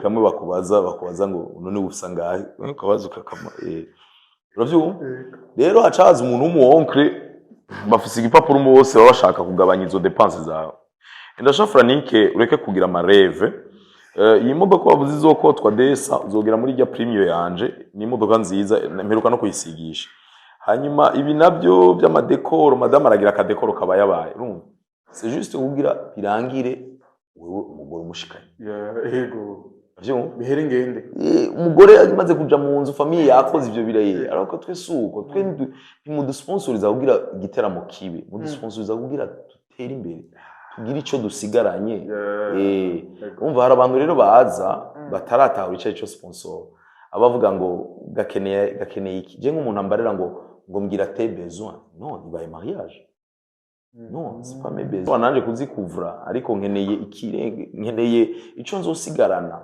kamwe bakubaza ngo none ubusa ngahe ukabaza ukakama uravyo rero hacaza umuntu w'umuonkre bafise igipapuro bose baba bashaka kugabanya izo dépenses zawe ndasha Franike ureke kugira amareve iyi modoka wavuze izokotwa desa uzogera muri rya premium yanje ni imodoka nziza mperuka no kuyisigisha hanyuma ibi nabyo by'amadekoro madame aragira akadekoro kabayabaye urumva c'est juste kugira birangire wewe umugore umushikanye yego byo bihere ngende umugore amaze kuja mu nzu famille yakoze ivyo bireye ariko twe suko twe ntimudusponsoriza kugira igiteramo kibe mudusponsoriza kugira dutere imbere tugira ico dusigaranye umva hari abantu rero baza bataratahura ico cyo sponsor abavuga ngo gakeneye iki je nk'umuntu ambarira ngo mbwira te besoin non ibaye mariage non c'est pas mes besoins nanje kuzikuvura ariko nkeneye ico nzosigarana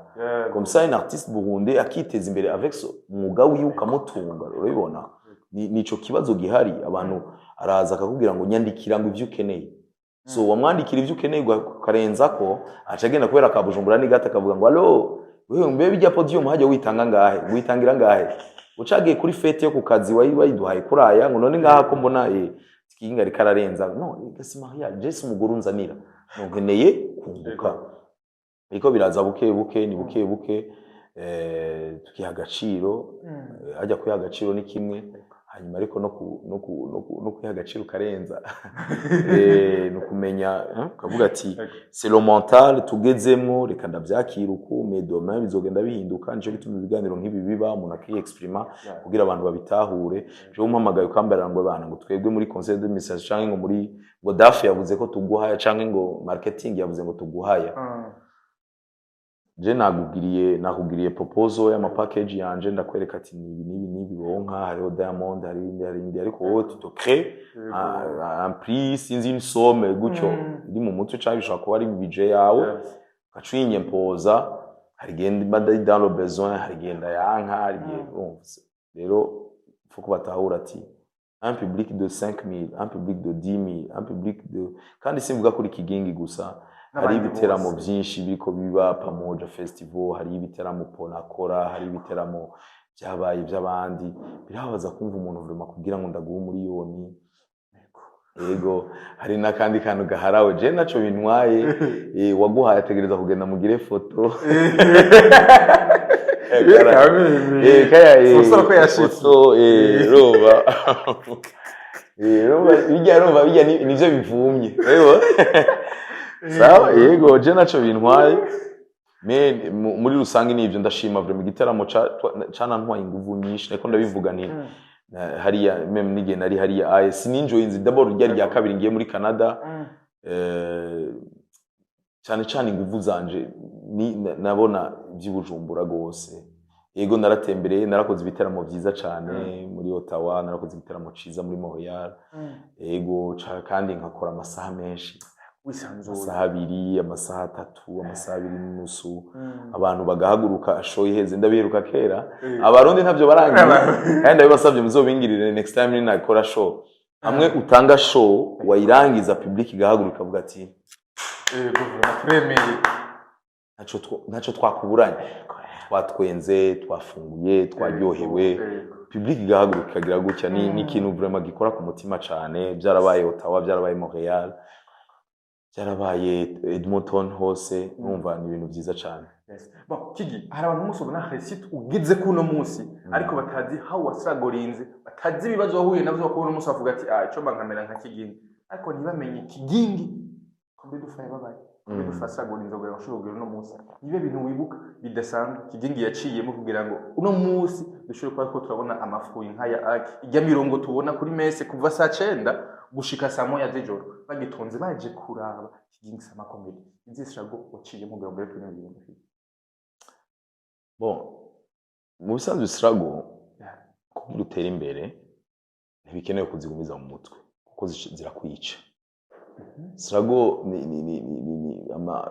comme ça un artiste burundais akiteza imbere avec umwuga wiwe ukamutunga urabibona nico kibazo gihari abantu araza akakubwira ngo nyandikira ngo ivyo ukeneye so wamwandikira ivyo ukeneye ukarenza ko acagenda kubera akabujumbura ni gata akavuga ngo allo wewe mbe bijya podium hajya witanga ngahe witangira ngahe ucagiye kuri fete yo kukazi wayiduhaye kuraya ngo none ngaha ko mbona kinga rikararenza no gasi mariage Jesse umuguru nzanira nkeneye kunguka ariko biraza buke ni buke tukiha agaciro hajya kuyiha agaciro ni kimwe hanyuma ariko no kwiha agaciro karenza no kumenya ukavuga ati c'est le mental tugezemo reka ndabyakira uko mais demain bizogenda bihinduka nico gituma ibiganiro nk'ibi biba umuntu akiexprima kugira abantu babitahure je umpamagaye ukambarira ngo bana ngo twebwe muri conseil d'administration canke ngo muri ngo DAF yavuze ko tuguhaya canke ngo marketing yavuze ngo tuguhaya je nakugiriye proposal y'ama package yanje ndakwereka ati nibi bonka hariho Diamond hari indi ariko wowe tu te crée un prix sinzi une somme gutyo iri mu mutwe cyangwa bishobora kuba ari budget yawe gacinye mpoza harigenda bada dans le besoin harigenda yanka harigenda rero faut ko batahura ati un public de 5000 un public de 10000 un public de kandi simvuga kuri kigingi gusa hari ibiteramo byinshi biriko biba Pamoja Festival hari ibiteramo Ponakora hari ibiteramo byabaye by'abandi birabaza kumva umuntu vrema kugira ngo ndaguhe miliyoni yego hari nakandi kantu gaharawe je naco bintwaye waguhaye ategereza kugenda mugire foto sosoro ko yashitse roba bijya nivyo bivumye yego sawa yego je naco bintwaye muri rusange nivyo ndashima vraiment igiteramo cana ntwaye inguvu nyinshi ariko ndabivuga nti hariya meme nige nari hariya sininjoye inzi d'abord rya kabiri ngiye muri Canada cyane inguvu zanje nabona by'Ibujumbura gose yego naratembereye narakoze ibiteramo byiza cyane muri Ottawa narakoze ibiteramo ciza muri Montreal yego kandi nkakora amasaha menshi amasaha 2 amasaha 3 amasaha 2:30 abantu bagahaguruka show iheze ndabiheruka kera abarundi ntavyo barangira kandi ndabibasabye muzobingirire next time ni nakora show hamwe utanga show wayirangiza public igahaguruka avuga ati naco twakuburanye twatwenze twafunguye twaryohewe public igahaguruka ikagira gutya ni ikintu vraiment gikora ku mutima cyane byarabaye Ottawa byarabaye Montreal byarabaye Edmonton hose numva ni ibintu byiza cyane bon Kigi hari abantu musobona réussite ugize kuno munsi ariko batazi how wasragorinze batazi ibibazo wahuye navyo bakubona umunsi bavuga ati ico bankamera nka Kigingi ariko ntibamenye Kigingi kombe dufaye babaye kombe dufasa gorinze ngo yashobora no munsi nibe bintu wibuka bidasanzwe Kigingi yaciyemo kugira ngo uno munsi dushobora kuba ko turabona amafuyi nkaya ijya mirongo tubona kuri messe kuva saa 9 gushika saa 1 z'ijoro bagitonze baje kuraba Kigingi sama comedy izishago waciyemo ngo mbere tune ibintu. Bon mu bisanzwe struggle kugira utera imbere ntibikenewe kuzigumiza mu mutwe kuko zirakwica. Struggle ni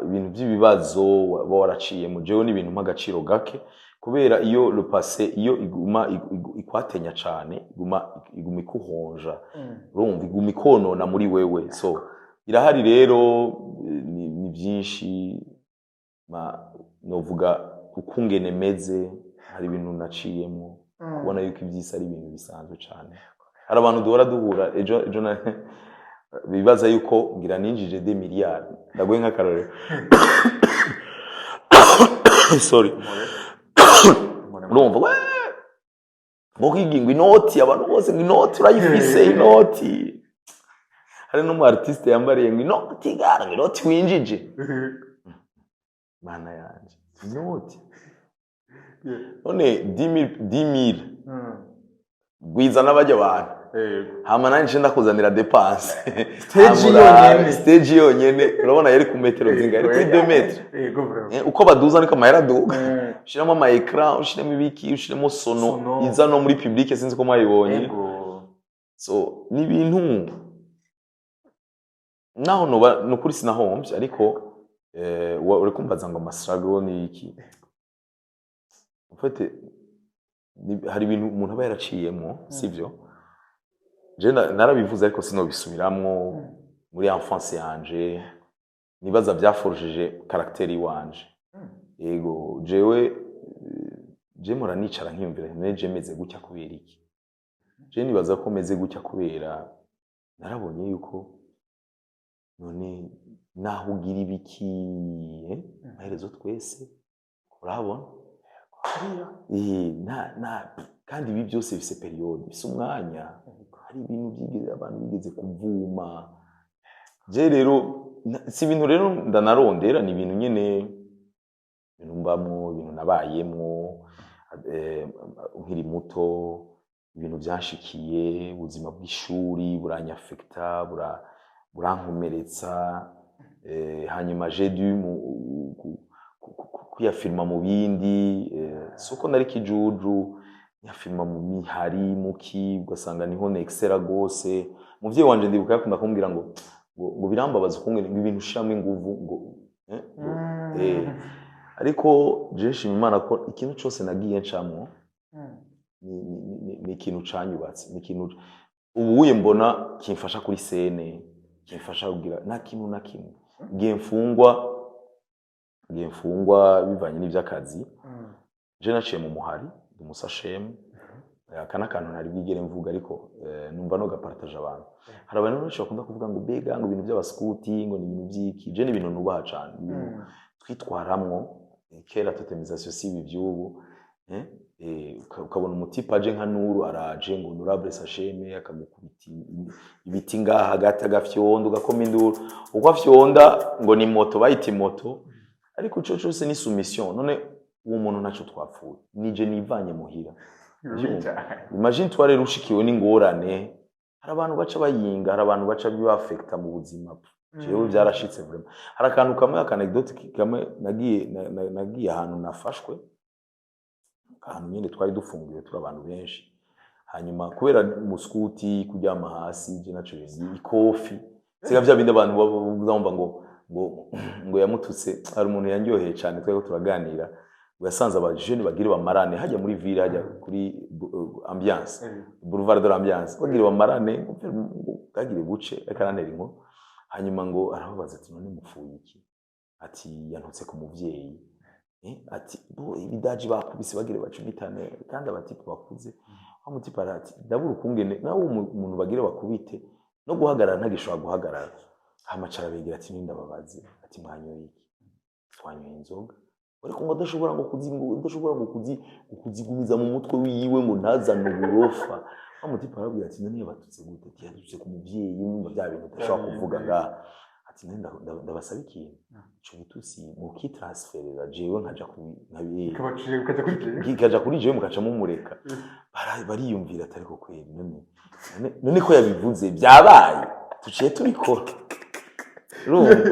ibintu by'ibibazo waraciye jewe ni ibintu mpagaciro gake kubera iyo le passé iyo iguma ikwatenya cyane iguma ikuhonja urumva iguma ikonona muri wewe so irahari rero ni byinshi novuga ukungene meze hari ibintu naciyemo kubona yuko ibyisi ari ibintu bisanzwe cyane hari abantu duhora duhura ejo bibaza yuko ngira ninjije 2 miliyari ndagoye nk'akarore sorry urumva ngo kigingwa inoti abantu bose ngo inoti urayifise inoti hari no mu artiste yambariye ngo inoti gara ngo inoti winjije mana yanje inoti none 10,000 gwiza n'abajya abantu hama nanje ndakuzanira dépense stage yonyene urabona yari ku metero zingari kuri 2 metres uko baduza niko mahera duga ushiramo ama écran ushiramo ibiki ushiramo sono iza no muri public sinzi ko mwayibonye so ni ibintu naho no kuri sinahombye ariko uri kumbaza ngo amastruggle ni iki ufite hari ibintu umuntu aba yaraciyemo sivyo je narabivuze ariko sinobisubiramwo muri enfance yanje nibaza byaforjeje caractère iwanje yego je mora nicara nkiyumvira neje meze gutya kubera iki je nibaza ko meze gutya kubera narabonye yuko none naho ugira ibiki maherezo twese urabona kandi ibi byose bise periode bise umwanya hari ibintu byigeze abantu bigeze kuvuma je rero si ibintu rero ndanarondera ni ibintu nyene ibintu mbamwo ibintu nabayemwo nkiri muto ibintu byanshikiye ubuzima bw'ishuri buranyafekta burankomeretsa hanyuma j'ai dû kwiyafirma mu bindi suko nari kijuju nyafirma mu mihari muki ugasanga niho nexera gose muvyeyi wanje ndibuka yakunda kumbwira ngo birambabaza ukungene ibintu ushiramo inguvu ngo ariko je nshima Imana ko ikintu cyose nagiye ncamwo ni ikintu canyubatse ni ikintu ubuye mbona kimfasha kuri sene kimfasha kugira nta kintu na kimwe ngiye mfungwa bivanye n'ivy'akazi je naciye mu muhari umusasheme akana kantu nari bwigere mvuga ariko numva no gapartage abantu hari abantu benshi bakunda kuvuga ngo bega ngo ibintu by'abaskuti ngo ni ibintu byiki je ni ibintu nubaha cyane ibintu twitwaramwo kera totemisation si ibi by'ubu ukabona umutipa aje nka Nuru araje ngo Honorable Sasheme akamukubita ibiti ngaha hagati agafyondo gakoma induru uko afyonda ngo ni moto bayita moto ariko cyo cyose ni soumission none uwo muntu naco twapfuye nije nivanye muhira imagine tware rushikiwe n'ingorane hari abantu baca bayinga hari abantu baca bibaffecta mu buzima jewe byarashitse vraiment hari akantu kamwe anecdote kamwe nagiye ahantu nafashwe ahantu nyine twari dufungiwe turi abantu benshi hanyuma kubera muskuti kujyama hasi je naco ikofi siga bya bindi abantu bazumva ngo yamututse hari umuntu yanyoheye cyane twego turaganira ugasanze abajene bagire bamarane hajya muri ville hajya kuri ambiance boulevard de l'ambiance bagire bamarane gagire guce akananera inko hanyuma ngo arababaza ati none mupfuye iki ati yantutse ku muvyeyi ati bo ibidaji bakubise bagire bacubitane kandi abatipe bakuze amutipa arati ndabura ukungene nawe umuntu bagire bakubite no guhagarara ntagishobora guhagarara hamacara begera ati nindababaze ati mwanyoye iki twanyoye inzoga ariko ngo adashobora ngo kuzigumiza mu mutwe wiwe ngo ntazane uburofa amutipa arabwira ati none yabatutse gute ati yadutse ku muvyeyi nimba bya bintu udashobora kuvuga nga ati ndabasaba ikintu ico gitusi mu kitransferera jewe nkaja kuri jewe mukaca mumureka bariyumvira atari ko kweri none ko yabivuze byabaye tuciye tubikora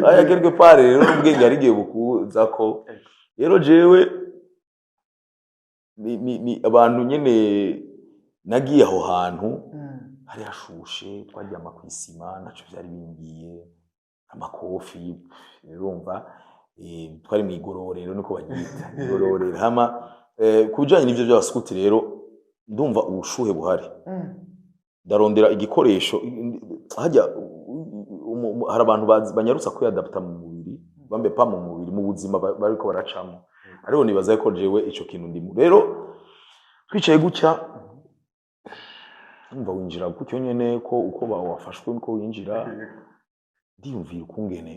aya quelque part rero ubwenge arigiye bukuza ko rero jewe ni abantu nyene nagiye aho hantu hari hashushe twaryama kwisima naco byari bingiye amakofi urumva twari mu igororero niko bagita igororero hama kujanye n'ivyo by'abaskuti rero ndumva ubushuhe buhari ndarondera igikoresho hajya hari abantu banyarutsa kuyadapta mu mubiri bambe pa mu mubiri mu buzima bariko baracamo ariho nibaza ko jewe ico kintu ndimo rero twicaye gucya ndumva winjira gutyo nyene ko uko bawafashwe ko winjira ndiyumvira ukungene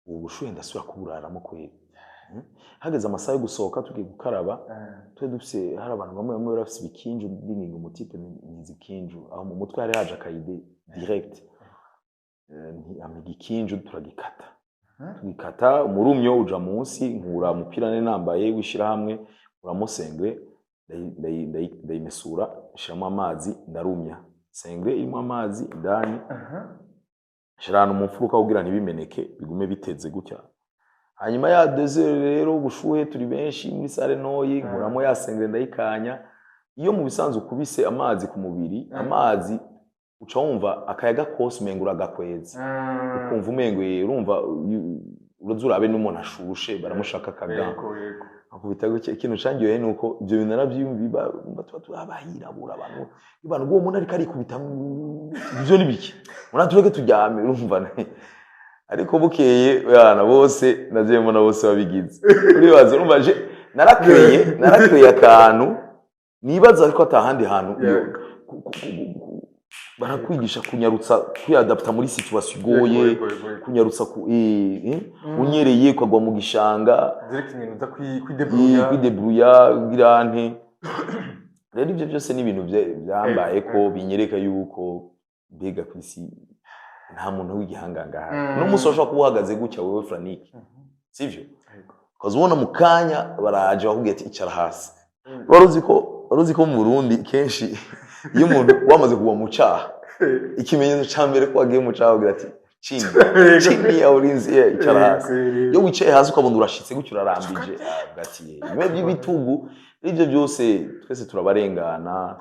ubushuhe ndasubira kuburaramo kweri hageze amasaha yo gusohoka tugiye gukaraba twe dufise hari abantu bamwe bafise ibikinju ndinginga umutipe n'izikinju aho mu mutwe hari haje akayide direct amigikinju turagikata tugikata umurumyo uja munsi nkura umupira ne nambaye wishira hamwe uramosengwe ndayimesura shiramo amazi ndarumya sengwe irimo amazi indani shirana umupfuruka kugira ntibimeneke bigume biteze gutya hanyuma ya desert rero ubushuhe turi benshi muri sale noyi nkuramo ya sengwe ndayikanya iyo mu bisanzwe kubise amazi ku mubiri amazi uca wumva akayaga kose umengura gakwezi ukumva umengwe urumva uruzurabe n'umuntu ashushe baramushaka kagako akubita guke ikintu cangiye nuko ibyo bintu naravyumva abahirabura abantu uwo muntu ariko arikubita ibyo ni biki unatureke tujyame urumva ariko bukeye yana bose nazemo na bose babigize uribaza urumva je narakwiye akantu nibaza ariko atahandi hantu barakwigisha kunyarutsa kuyadapta muri situation igoye kunyarutsa unyereye kwagwa mu gishanga direct nyine uza kwidebruya girante rero ibyo byose ni ibintu byambaye ko binyereka yuko mbega kwisi nta muntu w'igihanganga hari no musosha kubuhagaze gutya wewe Franiki sivyo kaza ubona mu kanya baraje bakubwiye ati icara hasi waruzi ko mu Burundi kenshi iyo umuntu wamaze kuba mu cyaha ikimenyetso cya mbere ko wagiye mu cyaha ugira ati chini ya ulinzi icara hasi iyo wicaye hasi ukabona urashitse gutyo urarambije gati bibe by'ibitugu ibyo byose twese turabarengana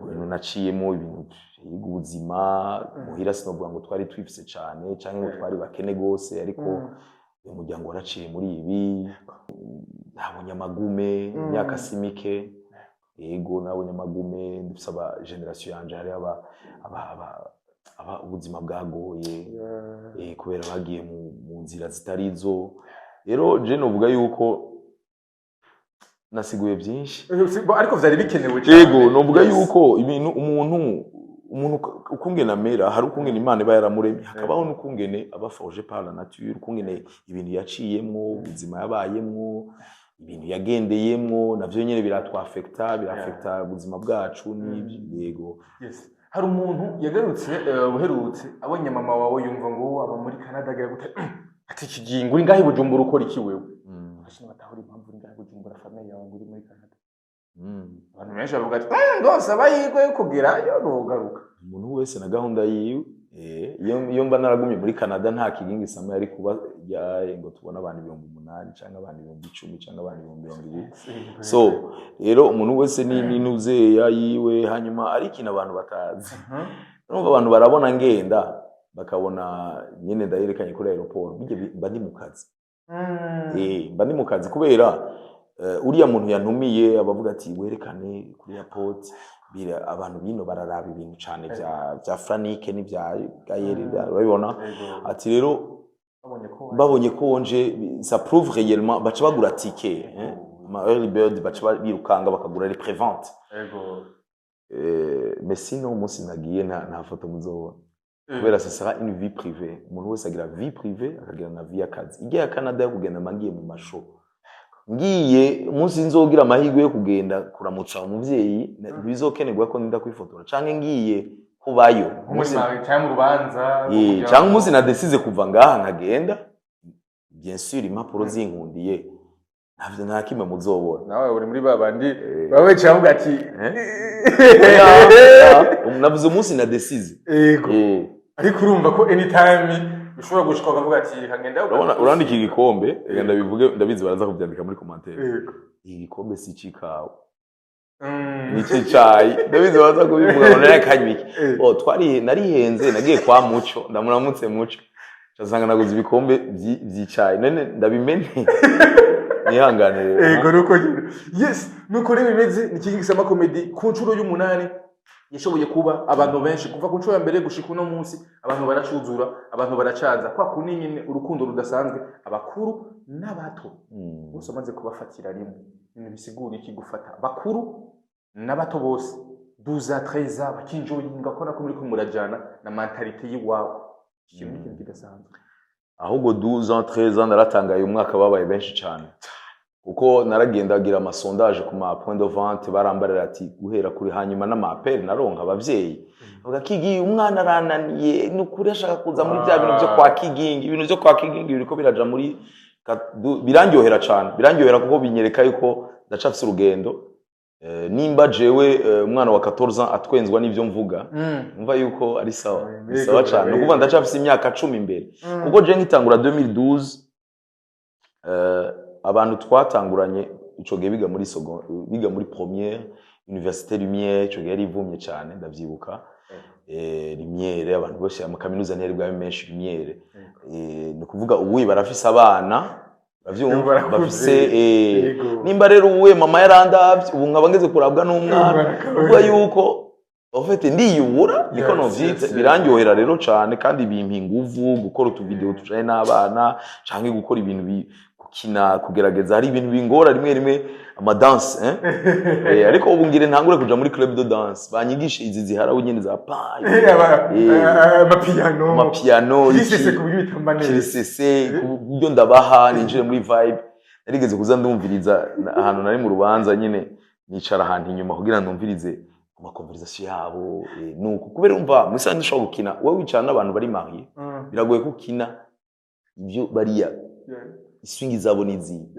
ibintu naciyemo ibintu ubuzima muhira sinovuga ngo twari twifise cyane cyangwa ngo twari bakene gose ariko umuryango waraciye muri ibi nabonye amagume imyaka simike yego nabonye amagume ndusaba generation yanje hari aba ubuzima bwagoye kubera bagiye mu nzira zitarizo rero je novuga yuko nasiguye byinshi ariko vyari bikenewe cyane yego novuga yuko ibintu umuntu ukungene amera hari ukungene Imana iba yaramuremye hakabaho n'ukungene aba forgé par la nature ukungene ibintu yaciyemwo ubuzima yabayemwo ibintu yagendeyemwo navyo nyene birafecta ubuzima bwacu n'ibyo yes hari umuntu yagarutse uherutse abonye mama wawe yumva ngo aba muri Canada agira gute ati kigingo uri ngahe Bujumbura ukora iki wewe ashimwe atahuri impamvu uri ngahe Bujumbura famille yawe uri muri Canada abantu benshi bavuga ati ndose abayigwe yo kugerayo nugaruka umuntu wese na gahunda yiwe iyo mba naragumye muri Canada nta kigingi samwe ari kuba ngo tubona abantu 8,000 cyangwa abantu 10,000 cyangwa abantu 20,000 so rero umuntu wese ninuze yiwe hanyuma ari kina abantu batazi numva abantu barabona ngenda bakabona nyine ndayerekanye kuri aeroport bije mba ndi mu kazi mba ndi mu kazi kubera uriya muntu yantumiye abavuga ati werekane kuri airport bira abantu bino bararaba ibintu cyane bya Franike n'ibya Gayeri babibona ati rero babonye ko nje ça prouve réellement baca bagura ticket ma early bird baca birukanga bakagura les préventes mais sinon umunsi nagiye nta foto muzobona kubera ce sera une vie privée umuntu wese agira vie privée akagira na vie y'akazi igiye ya Canada yo kugenda mangiye mu masho ngiye umunsi nzogira amahirwe yo kugenda kuramutsa umuvyeyi bizokenerwa ko ninda kwifotora canke ngiye kubayo umunsi cyangwa urubanza cyangwa umunsi nadesize kuva ngaha nkagenda bien sûr impapuro zinkundiye navyo nta kimwe muzobona nawe uri muri babandi bawe cyangwa ati navuze umunsi nadesize ariko urumva ko anytime bishobora gushika bakavuga ati hagenda urandika igikombe genda bivuge ndabizi baraza kubyandika muri commentaire igikombe si cikawe nici cayi ndabizi baraza kubivuga ngo narakanyike twari narihenze nagiye kwa Muco ndamuramutse Muco cyasanga naguze ibikombe by'icayi none ndabimene nihangane yego nuko yes nuko rero bimeze ni Kigingi Sama Comedy ku ncuro y'umunani yashoboye kuba abantu benshi kuva ku ncuro ya mbere gushika uno munsi abantu baracuzura abantu baracaza kwa kuni nyine urukundo rudasanzwe abakuru n'abato bose amaze kubafatira rimwe ibintu bisigura iki gufata abakuru n'abato bose 12 13 bakinjoyinga ko nako muri kumurajana na mentalite yiwabo ikintu kidasanzwe ahubwo 12 ans 13 ans naratangaye umwaka babaye benshi cyane uko naragendagira amasondage ku ma point de vente barambarira ati guhera kuri hanyuma n'amapere naronka abavyeyi bavuga Kigingi umwana arananiye nukuri ashaka kuza muri bya bintu byo kwa Kigingi ibintu byo kwa Kigingi biriko biraja muri birandyohera cyane birandyohera kuko binyereka yuko ndacafise urugendo nimba jewe umwana wa 14 ans atwenzwa n'ivyo mvuga umva yuko ari sawa bisawa cyane ukuvuga ndacafise imyaka 10 imbere kuko je nkitangura 2012 abantu twatanguranye ico gihe biga muri première université Lumière ico gihe yari ivumye cyane ndavyibuka Lumière abantu bose ya kaminuza ntiyari bwa menshi Lumière ni kuvuga ubu barafise abana bavyumva bafise nimba rero uwe mama yarandavye ubu nkabangeze kurabwa n'umwana uvuga yuko ofete ndiyubura niko novyita birandyohera rero cyane kandi bimpa inguvu gukora utu video tujanye n'abana canke gukora ibintu gukina kugerageza hari ibintu bingora rimwe ama dance ariko ubu ngire ntangure kuja muri club de danse banyigisha izi ziharawe nyene za payi amapiano lisese kubitambane lisese kubyo ndabaha ninjire muri vibe narigeze kuza ndumviriza ahantu nari mu rubanza nyene nicara ahantu inyuma kugira ndumvirize ama conversation yabo nuko kubera umva musandi shobora gukina wowe wicara n'abantu bari mariye biragoye kukina ibyo bariya iswingi zabo nizi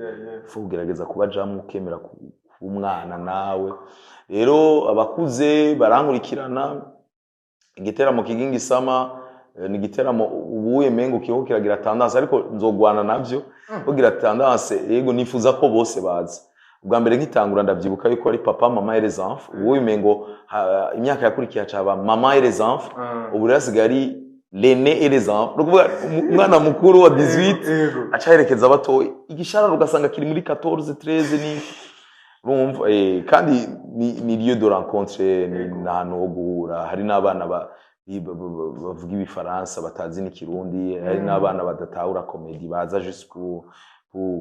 fo kugerageza kubajamo ukemera ku umwana nawe rero abakuze barankurikirana igiteramo Kigingi Sama ni igiteramo ubuye mengo kiho kiragira tendance ariko nzogwana navyo kugira tendance yego nifuza ko bose baza ubwa mbere nkitangura ndavyibuka yuko ari papa mama et les enfants ubuye mengo imyaka yakurikiye acaba mama et les enfants ubu rasigaye l'aîné et les enfants donc umwana mukuru wa 18 acaherekeza bato igishara ugasanga kiri muri 14 13 ni urumva kandi ni lieu de rencontre ni nano ho guhura hari n'abana bavuga ibifaransa batazi n'ikirundi hari n'abana badatahura comedy baza jusqu'u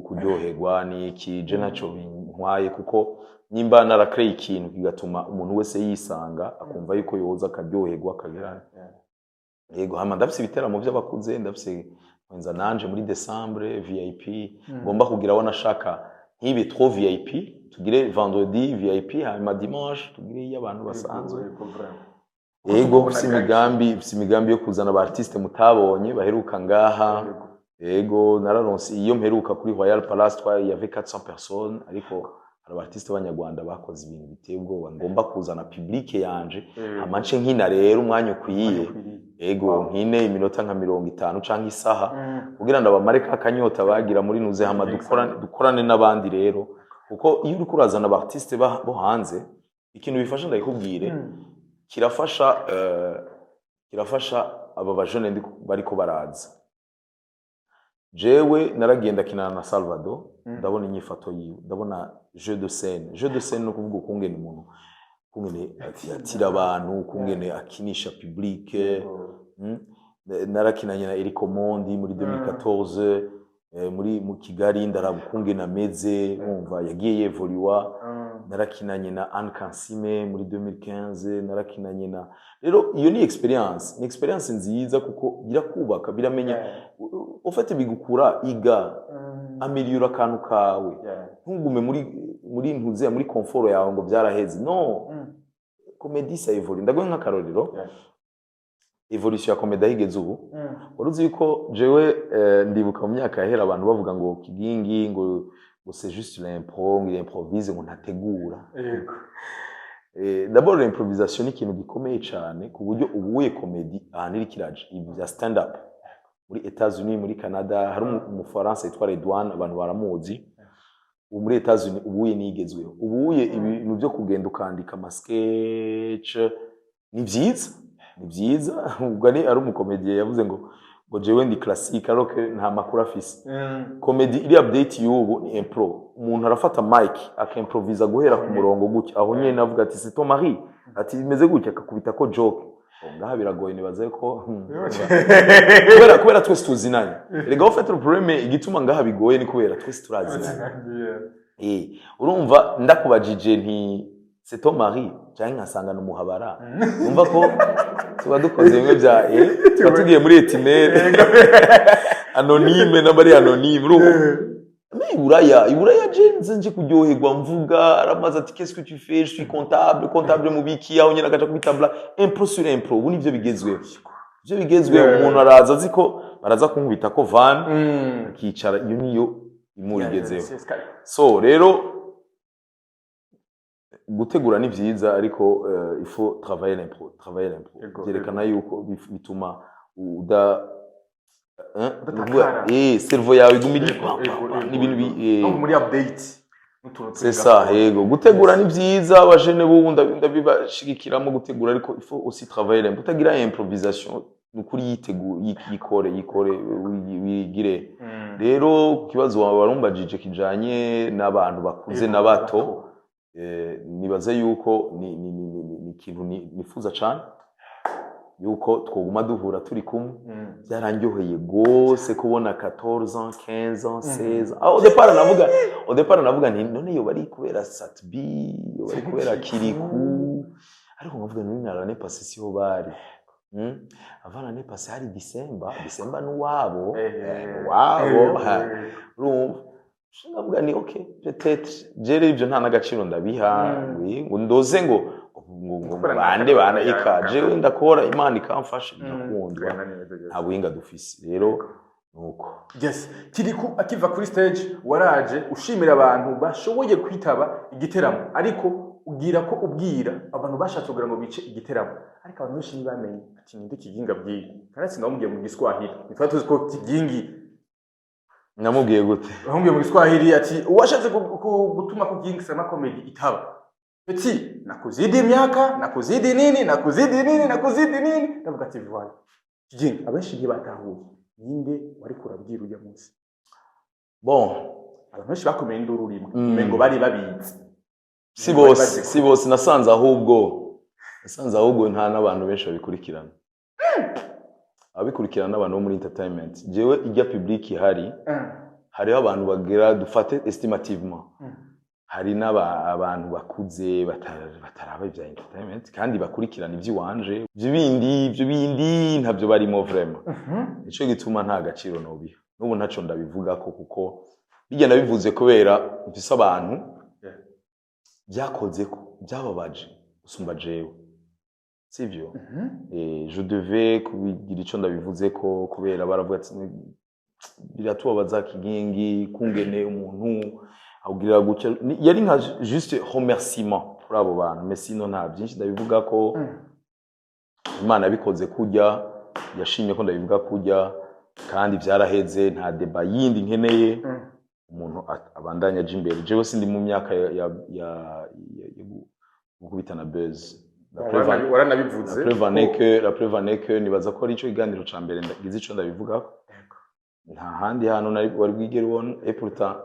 kuryoherwa ni kije naco bintwaye kuko nimba narakreye ikintu kigatuma umuntu wese yisanga akumva yuko yoza akaryoherwa akagira yego hama ndafise ibiteramo by'abakuze ndafise kwenza nanje muri Decembre VIP ngomba kugira wana shaka ntibe trop VIP tugire vendredi VIP hama dimanche tugire y'abantu basanzwe yego bisi migambi yo kuzana aba artiste mutabonye baheruka ngaha yego nararonse iyo mperuka kuri Royal Palace il y avait 400 personnes ariko aba artiste b'abanyarwanda bakoze ibintu biteye ubwoba ngomba kuzana public yanje amance nkina rero umwanya ukwiye yego nkine iminota nka 50 canke isaha kugira ndabamareka akanyota bagira muri nuze hama dukorane n'abandi rero kuko iyo uri kurazana aba artiste bo hanze ikintu bifasha ndayikubwire kirafasha aba bajene bariko baraza jewe naragenda kinana na Salvador ndabona inyifato yiwe ndabona jeu de scène no kuvuga ukungene umuntu kungene atira abantu kungene akinisha public narakinanye na Eric Omondi muri 2014 muri mu Kigali ndarabukungene ameze umva yagiye evoluwa narakinanye na Anne Kansime muri 2015 narakinanye na rero iyo ni experience nziza kuko birakubaka biramenya ufate bigukura iga ameliora kantu kawe ntugume muri ntuze muri comfort yawe ngo byaraheze no comedy ça évolue ndagoye nka karorero evolution ya comedy higeze ubu waruzi yuko jewe ndibuka mu myaka yahera abantu bavuga ngo kigingi ngo c'est juste l'impro ngo improvise ngo ntategura d'abord l'improvisation ni ikintu gikomeye cyane ku buryo ubuye comedy ahaniri kiraje ibya stand up muri Etats-Unis muri Canada hari umufaransa yitwa Redouane abantu baramuzi muri Etats-Unis ubuye nigezweho ubuye ibintu byo kugenda ukandika ama sketch ni byiza ubwo ari umukomediye yavuze ngo jewe ndi classique alors que nta makuru afise comedy iri update y'ubu ni impro umuntu arafata mic akimprovisa guhera ku murongo gutya aho nyene navuga ati c'est ton mari ati imeze gutya akakubita ko joke ngaha biragoye nibaze ko kubera twese tuzinanye rega en fait le problème igituma ngaha bigoye ni kubera twese turazinanye urumva ndakubajije nti c'est ton mari cyangwa nkasanga n'umuhabara umva ko tuba dukoze bimwe bya tugiye muri etimere anonyme n'abari anonyme iburaya jenze nje kuryoherwa mvuga aramaze ati qu'est-ce que tu fais je suis comptable mu biki aho nyina gaca kubitabla impro sur impro ubu nivyo bigezweho umuntu araza aziko baraza kunkubita ko van akicara iyo niyo imurigezeho so rero gutegura ni vyiza ariko il faut travailler l'impro byerekana yuko bituma cerveau yawe igumira n'ibintu muri update c'est ça yego gutegura ni vyiza abajene bo ndabibashigikiramo gutegura ariko il faut aussi travailler l'impro utagira improvisation nukuri yikore wigire rero kibazo warumbajije kijanye n'abantu bakuze n'abato nibaza yuko ni ikintu nifuza cyane yuko twoguma duhura turi kumwe byarangyoheye gose kubona 14 ans 15 ans 16 au départ navuga nti none yo bari kubera Satbi yo bari kubera Kiriku ariko nkavuga none narane passé siho bari avant l'année passée hari December n'uwabo urumva ndavuga ni okay peut-être jere ibyo nta nagaciro ndabiha ngo ndoze ngo bana ikaje ndakora Imana ikamfasha ndakundwa nta buhinga dufise rero nuko yes Kiriku akiva kuri stage waraje ushimira abantu bashoboye kwitaba igiteramo ariko ugira ko ubwira abantu bashatse kugira ngo bice igiteramo ariko abantu benshi ntibamenye ati ninde Kigingi abwira kandi sinamubwiye mu Giswahili nitwa tuzi ko Kigingi namubwiye gute bamubwiye mu Giswahili ati uwashatse gutuma ku Kigingi Sama Comedy itaba ati nakuzidi miaka nakuzidi nini ndavuga ati vuba Kigingi abenshi ntibatahuye ninde wari kurabwira ujya munsi bon abantu benshi bakomeye induru rimwe ngo bari babizi si bose nasanze ahubwo nta n'abantu benshi babikurikirana abikurikirana n'abantu bo muri entertainment jewe ijya public ihari hariho abantu bagera dufate estimativement hari n'abantu bakuze bataraba ibya entertainment kandi bakurikirana iby'iwanje ibyo bindi ntabyo barimo vraiment nico gituma nta gaciro nobiha n'ubu ntaco ndabivuga ko kuko bijya nabivuze kubera mfise abantu byakoze ko byababaje usumba jewe sivyo je devais kubigira ico ndabivuze ko kubera baravuga ati biratubabaza Kigingi kungene umuntu awugirira gucya yari nka juste remerciement pour abo bantu mais sinon nta byinshi ndabivuga ko Imana bikoze kujya yashimye ko ndabivuga kujya kandi byaraheze nta deba yindi nkeneye umuntu abandanya aje imbere jewe sindi mu myaka ya gukubitana buzz waranabivuze la preuve nibaza ko ari ico iganiro ca mbere ndagize ico ndabivuga nta handi hano wari bwigere ubona et pourtant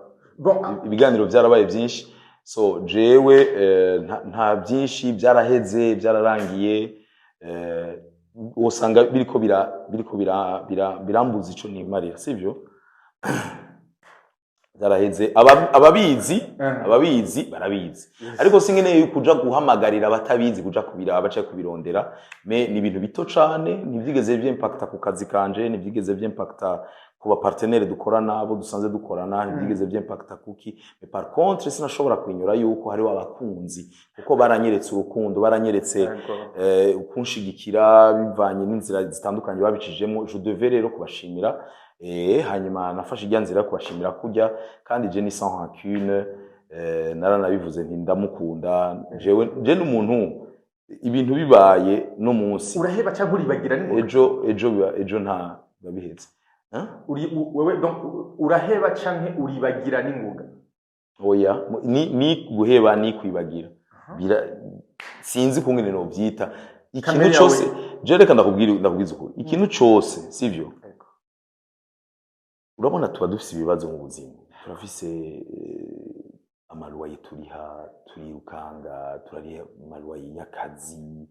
ibiganiro byarabaye byinshi so jewe nta byinshi byaraheze byararangiye usanga biriko birambuza ico nimarira sivyo zaraheze ababizi barabizi ariko singeneye kuja guhamagarira abatabizi kuja kubira bace kubirondera me ni ibintu bito cane ntivyigeze by'impacta ku kazi kanje ntivyigeze by'impacta ku ba partenaire dukorana abo dusanze dukorana ntivyigeze by'impacta kuki mais par contre sinashobora kwinyura yuko hari abakunzi kuko baranyeretse urukundo baranyeretse kunshigikira bivanye n'inzira zitandukanye babicijemo je devais rero kubashimira hanyuma nafashe ijya nzira kubashimira kujya kandi je ni sans rancune naranabivuze nti ndamukunda je n'umuntu ibintu bibaye no munsi uraheba cyangwa uribagira ni ejo nta babihetse wewe donc uraheba cyangwa uribagira n'ingoga oya ni guheba ni kwibagira sinzi kungene no byita ikintu cyose je reka ndakubwiza ukuri ikintu cyose sivyo urabona tuba dufise ibibazo mu buzima turafise amaruwaye turikanga turariha amaruwaye y'akazi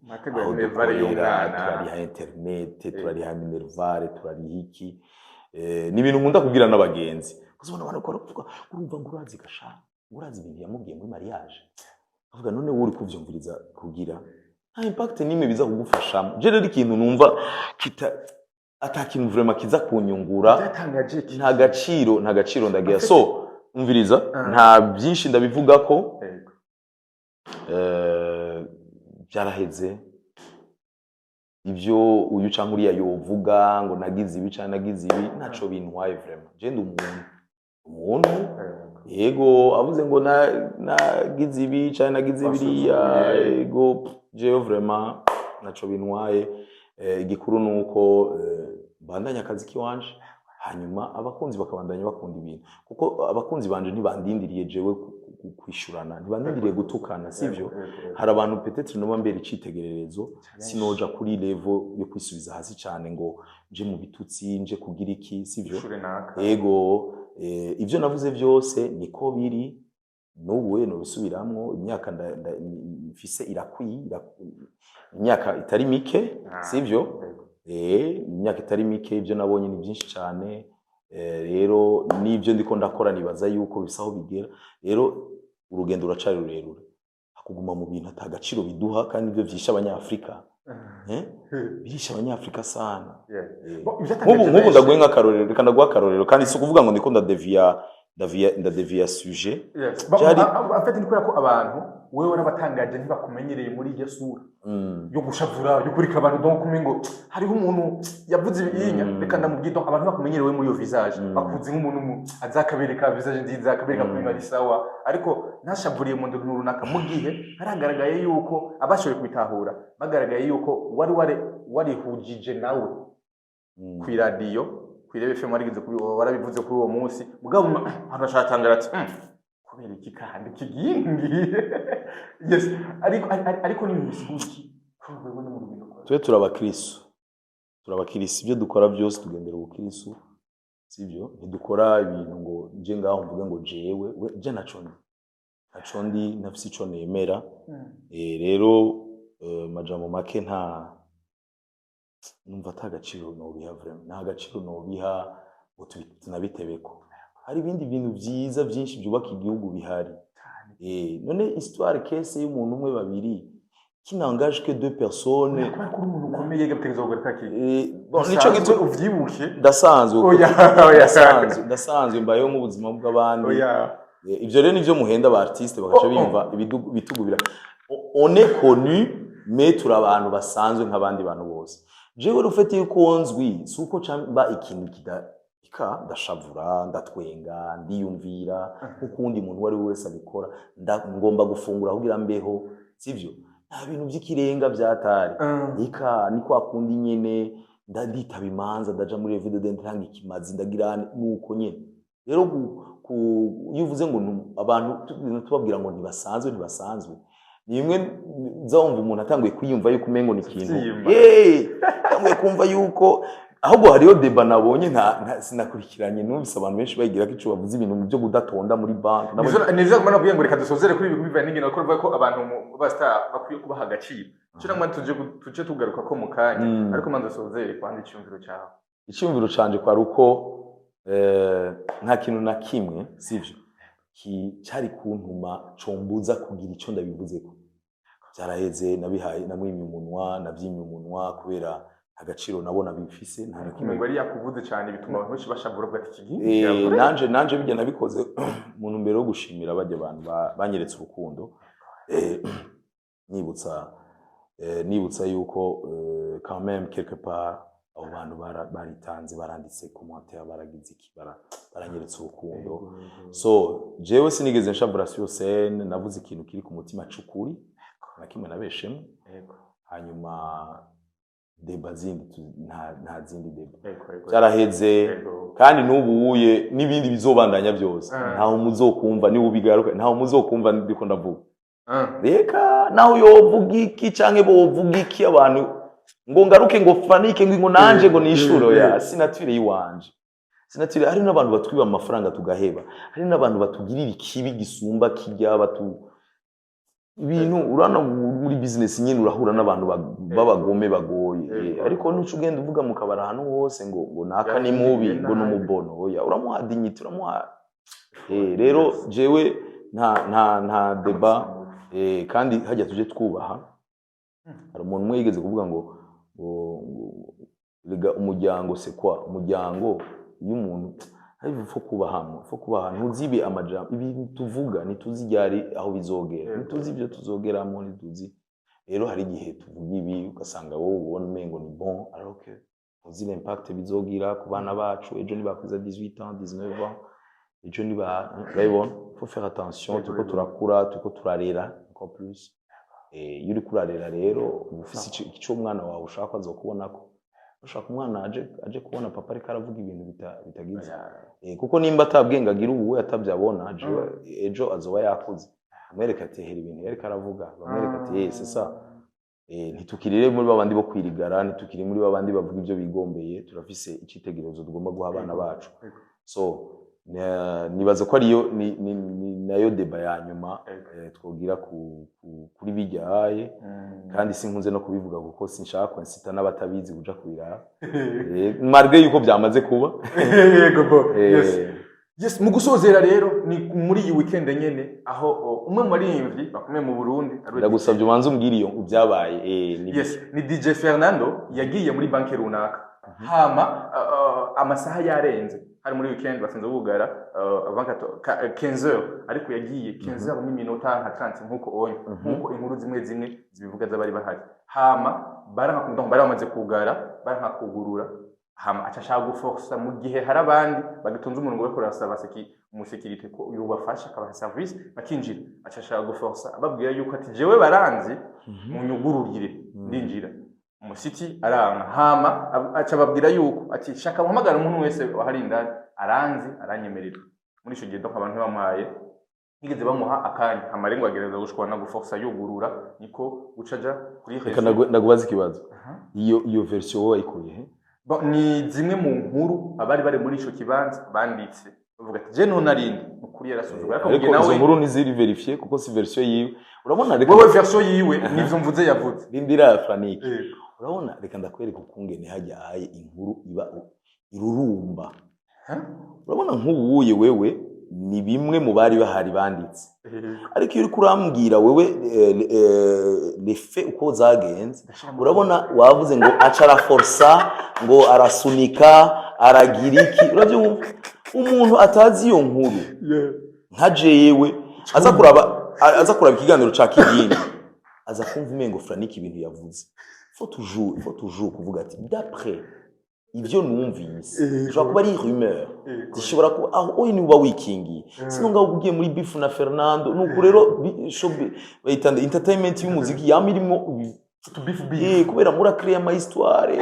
turariha internet turariha minervare turariha iki ni ibintu nkunda kubwira n'abagenzi kuzibona abantu ko kuvuga urumva ngo urazi gashaka urazi ibintu yamubwiye muri mariage avuga none uri kuvyumviriza kugira nta impact nimwe biza kugufasha je rero ikintu numva atakintu vraiment kiza kunyungura nta gaciro ndagira so umviriza nta byinshi ndabivuga ko byaraheze ibyo uyu canke uriya yovuga ngo nagize ibi canke nagize ibi ntaco bintwaye vraiment je ndi umuntu yego avuze ngo nagize ibi canke nagize biriya yego je vraiment ntaco bintwaye igikuru nuko bandanya akazi kiwanje hanyuma abakunzi bakabandanya bakunda ibintu kuko abakunzi banje ntibandindiriye jewe kwishurana ntibandindiriye gutukana sivyo hari abantu peut-être no mbere icitegererezo sinoja kuri level yo kwisubiza hasi cyane ngo nje mu bitutsi nje kugira iki sivyo yego ivyo navuze byose niko biri n'ubu no bisubiramwo imyaka mfise irakwiye imyaka itari mike sivyo imyaka itari mike ibyo nabonye ni byinshi cyane rero nibyo ndiko ndakora nibaza yuko bisaho bigera rero urugendo ruracari rurerure akuguma mu bintu atagaciro biduha kandi ibyo byisha abanyafrika birisha abanyafrika sana nk'ubu ndaguye nk'akarorero reka ndaguha akarorero kandi si ukuvuga ngo ndiko ndadevia sujet byari afite nikora ko abantu wewe n'abatangaje ntibakumenyereye muri iyo sura yo gushavura yo kurika abantu donc kumengo hariho umuntu yavuze ibinya reka ndamubwira abantu bakumenyerewe muri iyo visage bakuze nk'umuntu azakabereka visage nziza akabereka kumenga ari sawa ariko ntashavuriye mu nduru runaka mu gihe haragaragaye yuko abashoboye kubitahura bagaragaye yuko warihujije nawe ku iradiyo ku irebe FM warabivuze kuri uwo munsi mugabo abantu bashakangara ati kubera iki kandi kigingi yes ariko ni musiguki kubwo mu rubino twe turabakirisi ibyo dukora byose tugendera ubukirisu sivyo ntidukora ibintu ngo nje ngaho mvuge ngo jewe je nacondi nafisi ico nemera rero majambo make nta numva atagaciro no biha vraiment nta gaciro no biha ngo tunabitebeko hari ibindi bintu vyiza byinshi byubaka igihugu bihari none histoire case y'umuntu umwe babiri qui n'engage que deux personnes kuri umuntu ukomeye gategeza kugaruka ki nico gito uvyibuke ndasanzwe mbayeho mu buzima bw'abandi ivyo rero nivyo muhenda ba artiste bagaca bimva ibitugubira on est connu mais turi abantu basanzwe nk'abandi bantu bose jewe rufete yuko nzwi suko camba ikintu kidaka ndashavura ndatwenga ndiyumvira ukundi muntu wari wese abikora ngomba gufungura kugira mbeho sivyo nta bintu by'ikirenga byatari ika ni kwa kundi nyene ndaditaba imanza ndaja muri video d'entrange ikimazi ndagira nuko nyene rero yuvuze ngo abantu tubabwira ngo ntibasanzwe ni imwe nzawumva umuntu atanguye kwiyumva yuko umengo ni ikintu tanguye kumva yuko ahubwo hariyo deba nabonye sinakurikiranye numvise abantu benshi bayigira ko ico bavuze ibintu byo gudatonda muri bank nivyo kumana kugira ngo reka dusozere kuri ibi bivanye n'ingene bakora ko abantu ba star bakwiye kubaha agaciro cyo namwe tuje tugaruka ko mu kanya ariko manzo dusozere kwandi icyumviro canje kwa ruko nta kintu na kimwe sivyo cyari kuntuma combuza kugira ico ndabivuzeko byaraheze nabihaye namwimye umunwa navyimye umunwa kubera agaciro nabona bifise nta nakimwe bari yakuvuze cyane bituma abantu benshi bashavura bwa tiki nanje bijya nabikoze umuntu mbere yo gushimira bajye abantu banyeretse urukundo nibutsa yuko quand même quelque part abo bantu baritanze baranditse commentaire baragize iki baranyeretse urukundo so jewe sinigeze nshavura sur scène navuze ikintu kiri ku mutima cukuri nakimwe nabeshemo hanyuma deba zindi nta zindi deba cyaraheze kandi nubuye nibindi bizobandanya byose ntaho muzokumva ni ubigaruka ntaho muzokumva ndiko ndavuga reka naho yovuga iki canke bovuga iki abantu ngo ngaruke ngo fanike ngo nanje ngo nishuro ya sinatire yiwanje sinatire hari n'abantu batwiba amafaranga tugaheba hari n'abantu batugirira ikibi gisumba kijya ibintu urana muri business nyine urahura n'abantu babagome bagoye ariko nucu ugenda uvuga mu kabara hano hose ngo naka ni mubi ngo numubono oya uramuha dignity uramuha rero jewe nta deba kandi hajya tuje twubaha hari umuntu umwe yigeze kuvuga ngo lega umuryango c'est quoi umuryango y'umuntu hari fo kubaha ntuzibe amajambo ibintu tuvuga nituzijyari aho bizogera nituzi ibyo tuzogeramo nituzi rero hari igihe tuvuga ibi ugasanga wowe ubona umengo ni bon alors que uzi l'impact bizogira ku bana bacu ejo ni bakuza 18 ans 19 ans ejo ni bayibona faut faire attention tuko turakura tuko turarera encore plus yuri kurarera rero ufise icyo umwana wawe ushaka azokubona ko ushaka umwana aje kubona papa ariko aravuga ibintu bitagize kuko nimba atabwenga agira ubu atabyabona ejo azoba yakuze amwereka ati hera ibintu ariko aravuga bamwereka ati sasa ntitukirire muri babandi bo kwirigara ntitukiri muri babandi bavuga ibyo bigombeye turafise icitegerezo tugomba guha abana bacu so nibaza ko ariyo nayo deba ya nyuma twogira kuri bijyaye kandi sinkunze no kubivuga kuko sinshaka kwensita n'abatabizi kuja kwirara marge yuko byamaze kuba yego bo yes mu gusozera rero ni muri iyi weekend nyene aho umwe muri imvi bakomeye mu Burundi ndagusabye ubanze umbwiriyo ubyabaye yes ni DJ Fernando yagiye muri banki runaka hama amasaha yarenze hari muri weekend basanze bugara banka 15h ariko yagiye 15h n'iminota nka 30 nkuko nkuko inkuru zimwe zibivuga z'abari bahari hama baranka bamaze kugara baranka kugurura hama acashaka guforsa mu gihe hari abandi bagitunze umuntu ngo bakora saba seki umusekirite ko yubafasha akabaha service bakinjira acashaka guforsa ababwira yuko ati jewe baranzi mu nyugururire ndinjira umusiti aranga hama aca babwira yuko ati shaka muhamagara umuntu wese wahari indani aranzi aranyemerera muri ico gihe donc abantu bamuhaye nigeze bamuha akanya amarengo agereza gushwana guforsa yugurura niko gucaja kuri reka ndagubaza ikibazo iyo version wowe ikuye he ni zimwe mu nkuru abari bari muri ico kibanza banditse bavuga ati je ntunarinde ukuri yarasuzugura ariko izo nkuru ntiziri verifiye kuko si version yiwe urabona reka wowe version yiwe nivyo mvuze yavuze Lindira Franiki urabona reka ndakwereka ukungene hajyaye inkuru iba irurumba urabona nk'ubuye wewe ni bimwe mu bari bahari banditse ariko iyo uri kurambwira wewe lefe uko zagenze urabona wavuze ngo acara forsa ngo arasunika aragira iki urabyumva umuntu atazi iyo nkuru nkaje yewe aza kuraba ikiganiro ca kigini aza kumva umengo Franiki ibintu yavuze faut toujours kuvuga ati d'après ivyo numvise ushobora kuba ari rumeur zishobora kuba aho oyi niba wikingi sino ngaho ugiye muri beef na Fernando nuko rero shobe bayitande entertainment y'umuziki yamirimo beef kubera muri créer ama histoire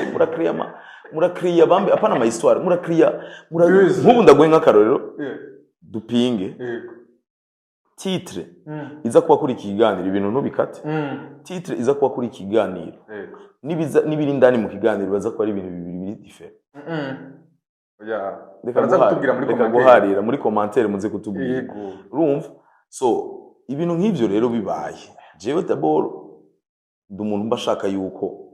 muri créer bambe apana ama histoire muri créer nk'ubu ndagoye nk'akarorero dupinge titre iza kuba kuri kiganiro ibintu ntubikate titre iza kuba kuri kiganiro nibiri ndani mu kiganiro baza kuba ari ibintu bibiri different reka guharira muri commentaire muze kutubwira urumva so ibintu nk'ivyo rero bibaye jewe d'abord ndumuntu mbashaka yuko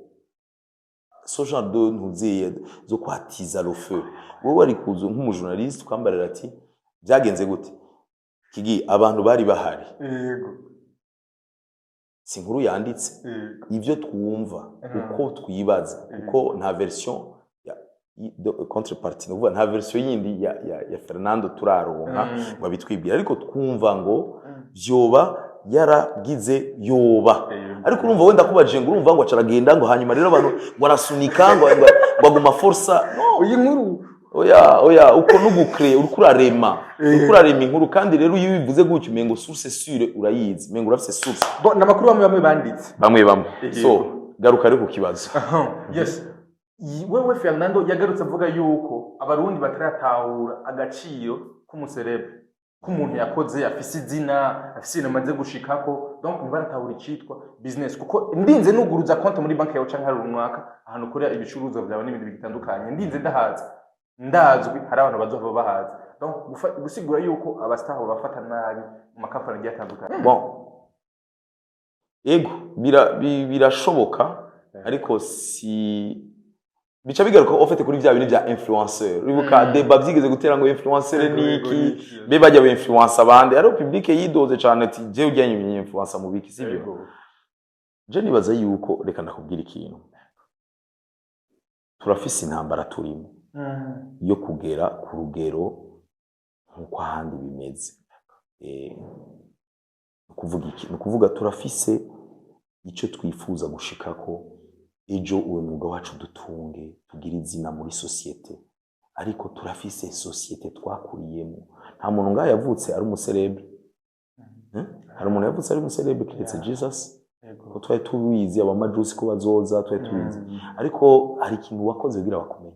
so genre de ntuziye zo kwatiza le feu wowe ari kuzo nk'umujournaliste kwambarira ati byagenze gute kigi abantu bari bahari si inkuru yanditse ivyo twumva uko twibaza uko nta version ya contrepartie no nta version yindi ya Fernando turaronka ngo bitwibwira ariko twumva ngo vyoba yaragize yoba ariko urumva wenda kubaje ngo urumva ngo acaragenda ngo hanyuma rero abantu barasunika ngo baguma forsa no iyi nkuru oya uko nugukre ukurarema inkuru kandi rero iyo bivuze gutyo mengo source sûre urayizi mengo urafise source namakuru bamwe banditse bamwe so garuka ari ku kibazo yes wewe Fernando yagarutse avuga yuko abarundi bataratahura agaciro k'umuserebe k'umuntu yakoze afise izina afise inamaze gushikako donc baratahura icitwa business kuko ndinze nuguruza konti muri banki yawe canke hari runwaka ahantu ukorera ibicuruzwa byawe n'ibindi bitandukanye ndinze ndazwi hari abantu bazohava bahaza donc gusigura yuko abastaho bafata nabi mu makampani agiye atandukanye bon ego birashoboka ariko si bica bigaruka ofete kuri vya bintu bya influencer uribuka deba byigeze gutera ngo influencer niki be bajya be influencer abandi ari public yidoze cyane ati je ujyanye influencer mu biki sivyo je nibaza yuko reka ndakubwira ikintu turafise intambara turimo yo kugera ku rugero nkuko ahandi bimeze kuvuga iki kuvuga turafise ico twifuza gushikako ejo uwo mwuga wacu dutunge tugira izina muri societe ariko turafise societe twakuriyemo nta muntu ngaho yavutse ari umuserebre hari umuntu yavutse ari umuserebre kiretse Jesus ko twari tubizi abamajusi ko bazoza twari tubizi ariko hari ikintu wakoze kugira bakomeye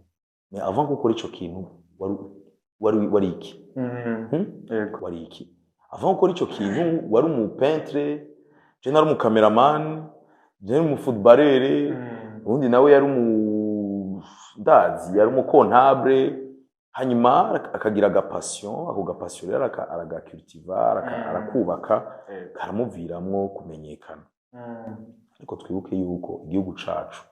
mais avant ko ukora ico kintu wari iki wari iki avant ko ukora ico kintu wari umu peintre je nari umu cameraman je nari umu footballeur undi nawe yari umu ndazi yari umu comptable hanyuma akagira agapassion ako gapassion rero aragacultivar arakubaka karamuviramwo kumenyekana ariko twibuke yuko igihugu cacu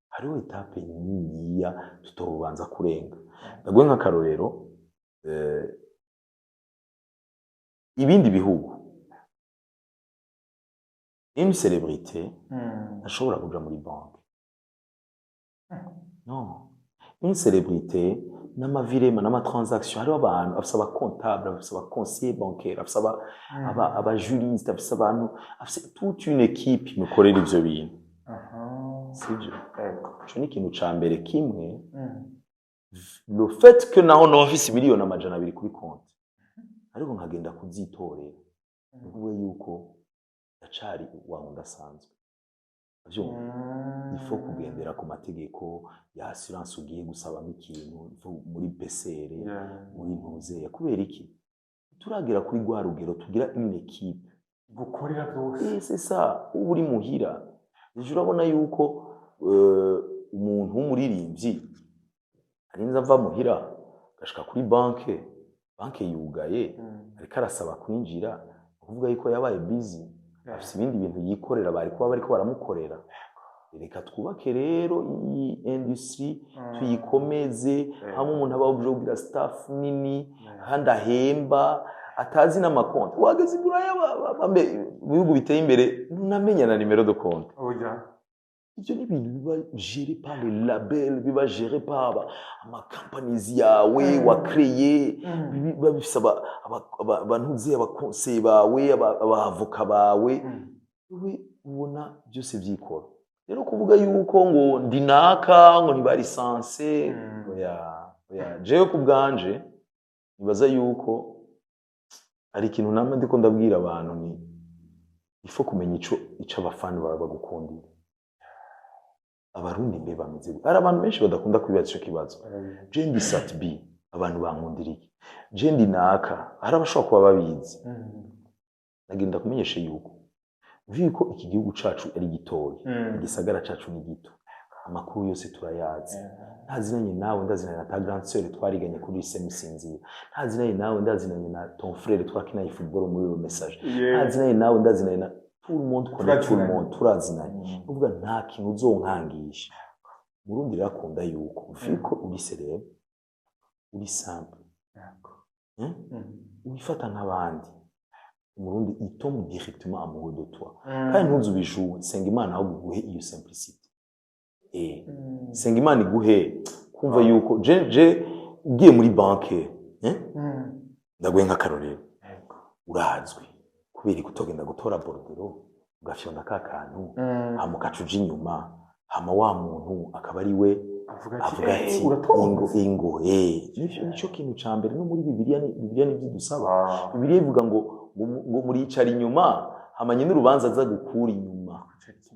hariho etape niniya tutobanza kurenga ndagwe nk'akarorero ibindi bihugu une célébrité ashobora kuja muri banque non une célébrité n'amavirema n'amatransaction hariho abantu afise abacontable afise abaconseiller bancaire afise abajuriste afise abantu afise toute une équipe imukorera ivyo bintu sivyo ico ni ikintu ca mbere kimwe le fait que naho nofise miliyoni amajana abiri kuri konti ariko nkagenda kuzitorera uvuga yuko yacari wawe ndasanzwe ifo kugendera ku mategeko ya assurance ugiye gusabamo ikintu muri PCR muri ntuzeye kubera iki turagera kuri rwa rugero tugira une équipe gukorera byose c'est ça ubu uri muhira ejo urabona yuko umuntu w'umuririmbyi arinza ava muhira gashika kuri banke yugaye ariko arasaba kwinjira kuvuga yuko yabaye busy afite ibindi bintu yikorera bari kuba bariko baramukorera reka twubake rero iyi industry tuyikomeze hamwe umuntu aba ubjogira staff nini kandi ahemba atazi n'amakonti wageze buraya bihugu biteye imbere ntunamenya na nimero de compte ibyo ni ibintu biba géré par les labels biba géré par companies yawe wakreye biba bisaba abantu uzi abakonseye bawe abavoka bawe we ubona byose byikora rero kuvuga yuko ngo ndinaka ngo ntibari license oya jewe ku bwanje nibaza yuko ari ikintu namwe ndiko ndabwira abantu ni ifo kumenya ico abafana baba bagukundira abarundi mbe bameze ari abantu benshi badakunda kwibaza ico kibazo je ndi sat B abantu bankundira iki je ndi naka hari abashobora kuba babizi nagenda kumenyesha yuko viko iki gihugu cacu ari gitoyi igisagara cacu ni gito amakuru yose turayazi ntazinanye nawe ndazinanye na ta grande sœur twariganye kuri Musinzira ntazinanye nawe ndazinanye na ton frère twakinaye football muri le message ntazinanye nawe ndazinanye na tout le monde connaît tout le monde turazinanye uvuga nta kintu uzonkangisha Burundi rakunda yuko viko uri célèbre uri simple wifata nk'abandi Murundi il tombe directement amoureux de toi kandi ntuzubijue senga Imana aho guhe iyo simplicité senga Imana iguhe kumva yuko je ugiye muri banke ndaguye nk'akarorero urazwi kubera kutogenda gutora bordero ugafyonda kakantu hamukacuja inyuma hama wa muntu akaba ari we avuga ati ingo nico kintu ca mbere no muri Bibiliya nivyo dusaba Bibiliya ivuga ngo muricara inyuma hamanye n'urubanza aza gukura inyuma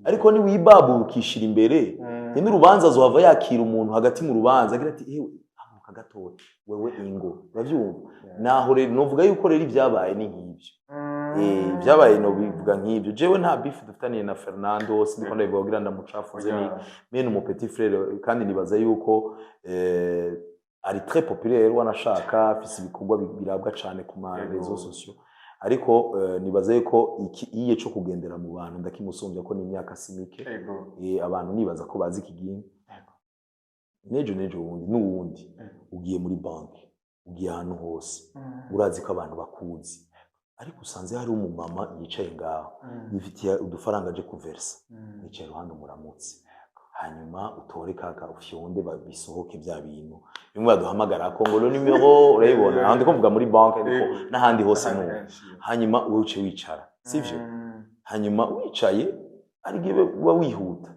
ariko ni wibabukishira imbere n'urubanza zohava yakira umuntu hagati mu rubanza agira ati ewe hamuka gatoya wewe ingo uravyumva naho rero novuga yuko rero ibyabaye ni nk'ibyo byabaye no bivuga nk'ibyo jewe nta beef dufitaniye na Fernando sindiko ndabivuga kugira ndamucafuze ni mene mon petit frère kandi nibaza yuko ari très populaire wanashaka afise ibikorwa birabwa cyane ku ma réseaux sociaux ariko nibaza yuko ikiye cyo kugendera mu bantu ndakimusumbya ko ni imyaka simike abantu nibaza ko bazi ikigingo nejo wundi ugiye muri banki ugiye ahantu hose urazi ko abantu bakuzi ariko usanze hari umumama yicaye ngaho yifitiye udufaranga aje kuversa yicaye ruhande muramutse hanyuma utore kaka ufyonde babisohoke bya bintu bimwe baduhamagara ko ngo nimero urayibona ahandi ko mvuga muri banki ariko n'ahandi hose no hanyuma uce wicara sivyo hanyuma wicaye ari gibe uba wihuta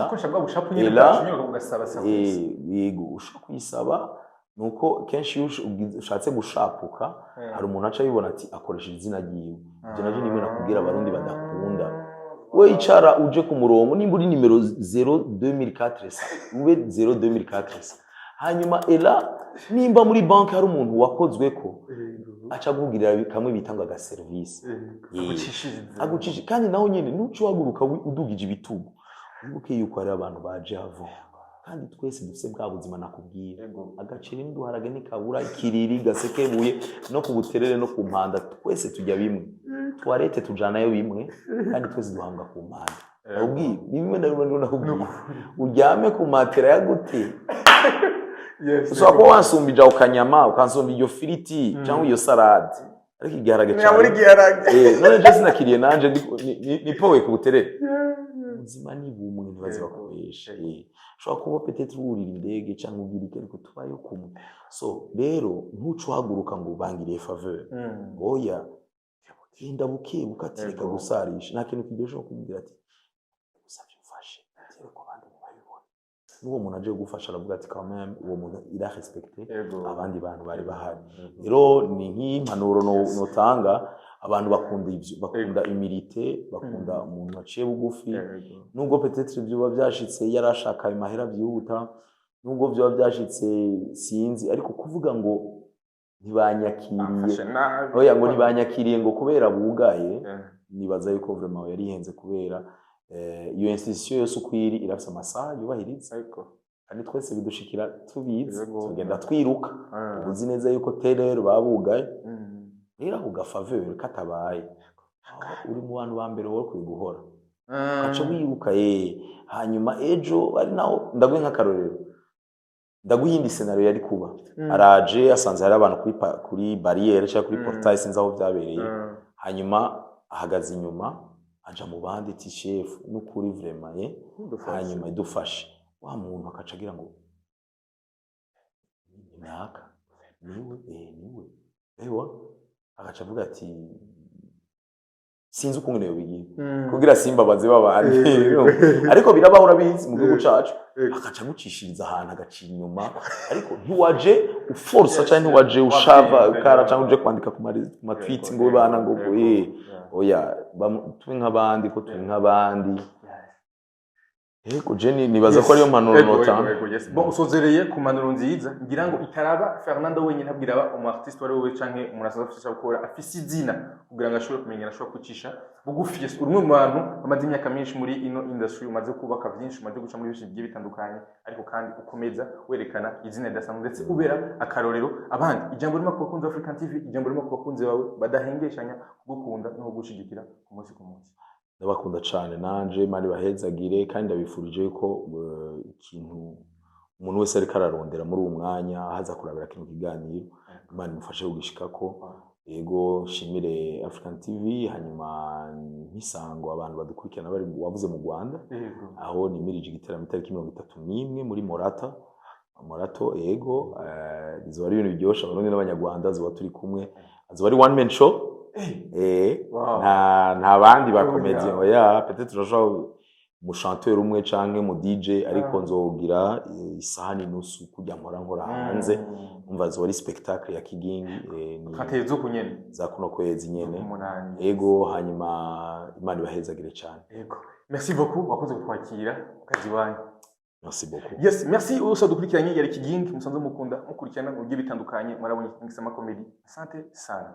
uko shabwa bushapu nyine bwashinyuka ugasaba service yego ushaka kuyisaba nuko kenshi ushatse gushapuka hari umuntu aca yibona ati akoresheje izina ryiwe ibyo navyo nimwe nakubwira abarundi badakunda we icara uje ku murongo nimba uri nimero 02004 ube 02004 hanyuma ela nimba muri banki hari umuntu wakozwe ko aca gugirira kamwe bitanga ga service agucishije kandi naho nyine nuco waguruka udugije ibitugu ubuke yuko ari abantu baje havo kandi twese dufise bwa buzima nakubwira agaciro n'uduharage n'ikabura ikiriri gasekebuye no ku buterere no ku mpanda twese tujya bimwe twarete tujanayo bimwe kandi twese duhanga ku mpanda ubwi bimwe nakubwira uryame ku matera ya gute so ko wansumbija ukanyama ukansumba iyo firiti cyangwa iyo salade ariko igiharage cyane none je sinakiriye nanje ni powe ku buterere ubuzima ni bumwe ntibazi bakoresha ushobora kuba peut-être urira indege cyangwa ubwirike ariko tubayo kumwe so rero ntuco haguruka ngo ubangiriye faveur oya genda buke bukatireka gusarisha nta kintu kibyosho kumubwira ati usabye ufashe cyere ko bandi babibona n'uwo muntu aje gufasha aravuga ati quand même uwo muntu ira respecter Yego. abandi bantu bari bahari rero ni nk'impanuro notanga abantu bakunda ivyo bakunda imilite bakunda umuntu aciye bugufi nubwo peut-être byo byashitse yarashaka imahera byihuta nubwo byo byashitse sinzi ariko kuvuga ngo ntibanyakiriye oya ngo ntibanyakiriye ngo kubera bugaye nibaza yuko vraiment yari yihenze kubera iyo institution yose ukwiri irafise amasaha yubahiriza kandi twese bidushikira tubizi tugenda twiruka ubuzi neza yuko terero babugaye rero uga faveur katabaye uri mu bantu ba mbere wo kwiguhora aca wiruka hanyuma ejo ari naho ndaguye nk'akarorero ndaguhindi scenario yari kuba araje asanze hari abantu kuri barrière cyangwa kuri portail sinzi aho byabereye hanyuma ahagaze inyuma aja mu bandi ti chef n'ukuri vraiment hanyuma idufashe wa muntu akaca agira ngo naka niwe ewa agaca avuga ati sinzi uko ngene bigira kugira simbabaze babandi ariko birabahura bizi mu gihugu cacu akaca gucishiriza ahantu agaca inyuma ariko ntiwaje uforsa cyane ntiwaje ushava kara cyangwa uje kwandika ku ma tweets ngo bana ngo oya turi nk'abandi ko turi nk'abandi Jenny nibaza ko ariyo mpanuro notanga bon usozereye ku mpanuro nziza ngira ngo itaraba Fernando wenyine abwira umu artiste wari we canke umuntu asanzwe gukora afise izina kugira ngo ashobore kumenya ashobora kucisha bugufi urumwe mu bantu bamaze imyaka myinshi muri ino industry umaze kubaka byinshi umaze guca muri byinshi bigiye bitandukanye ariko kandi ukomeza werekana izina ridasanzwe ndetse ubera akarorero abandi ijambo rimo ku bakunzi African TV ijambo rimo ku bakunzi bawe badahengeshanya kugukunda no kugushigikira ku munsi ku munsi ndabakunda cyane nanje mari bahezagire kandi ndabifurije ko ikintu umuntu wese ariko ararondera muri uwo mwanya haza kurabira kino kiganiro Imana imufashe kugishikako yego shimire African TV hanyuma nkisango abantu badukurikirana bari wavuze mu Rwanda aho nimirije igiteramo itariki 31 muri Morato yego bizo ari ibintu byosha abarundi n'abanyarwanda zo turi kumwe azo ari one man show nta bandi bakomediye oya peut-être turashobora mu chanteur umwe canke mu DJ ariko nzogira isahani nusu kujya nkora hanze umva zo ari spectacle ya Kigingi ni katezo kunyene za kuno kwezi nyene ego hanyuma Imana ibahezagire cyane yego merci beaucoup wakoze gutwakira ukazi wanyu merci beaucoup yes merci uso dukurikiranye yari Kigingi musanze mukunda mukurikirana mu gihe bitandukanye mwarabonye Ngisama comedy asante sana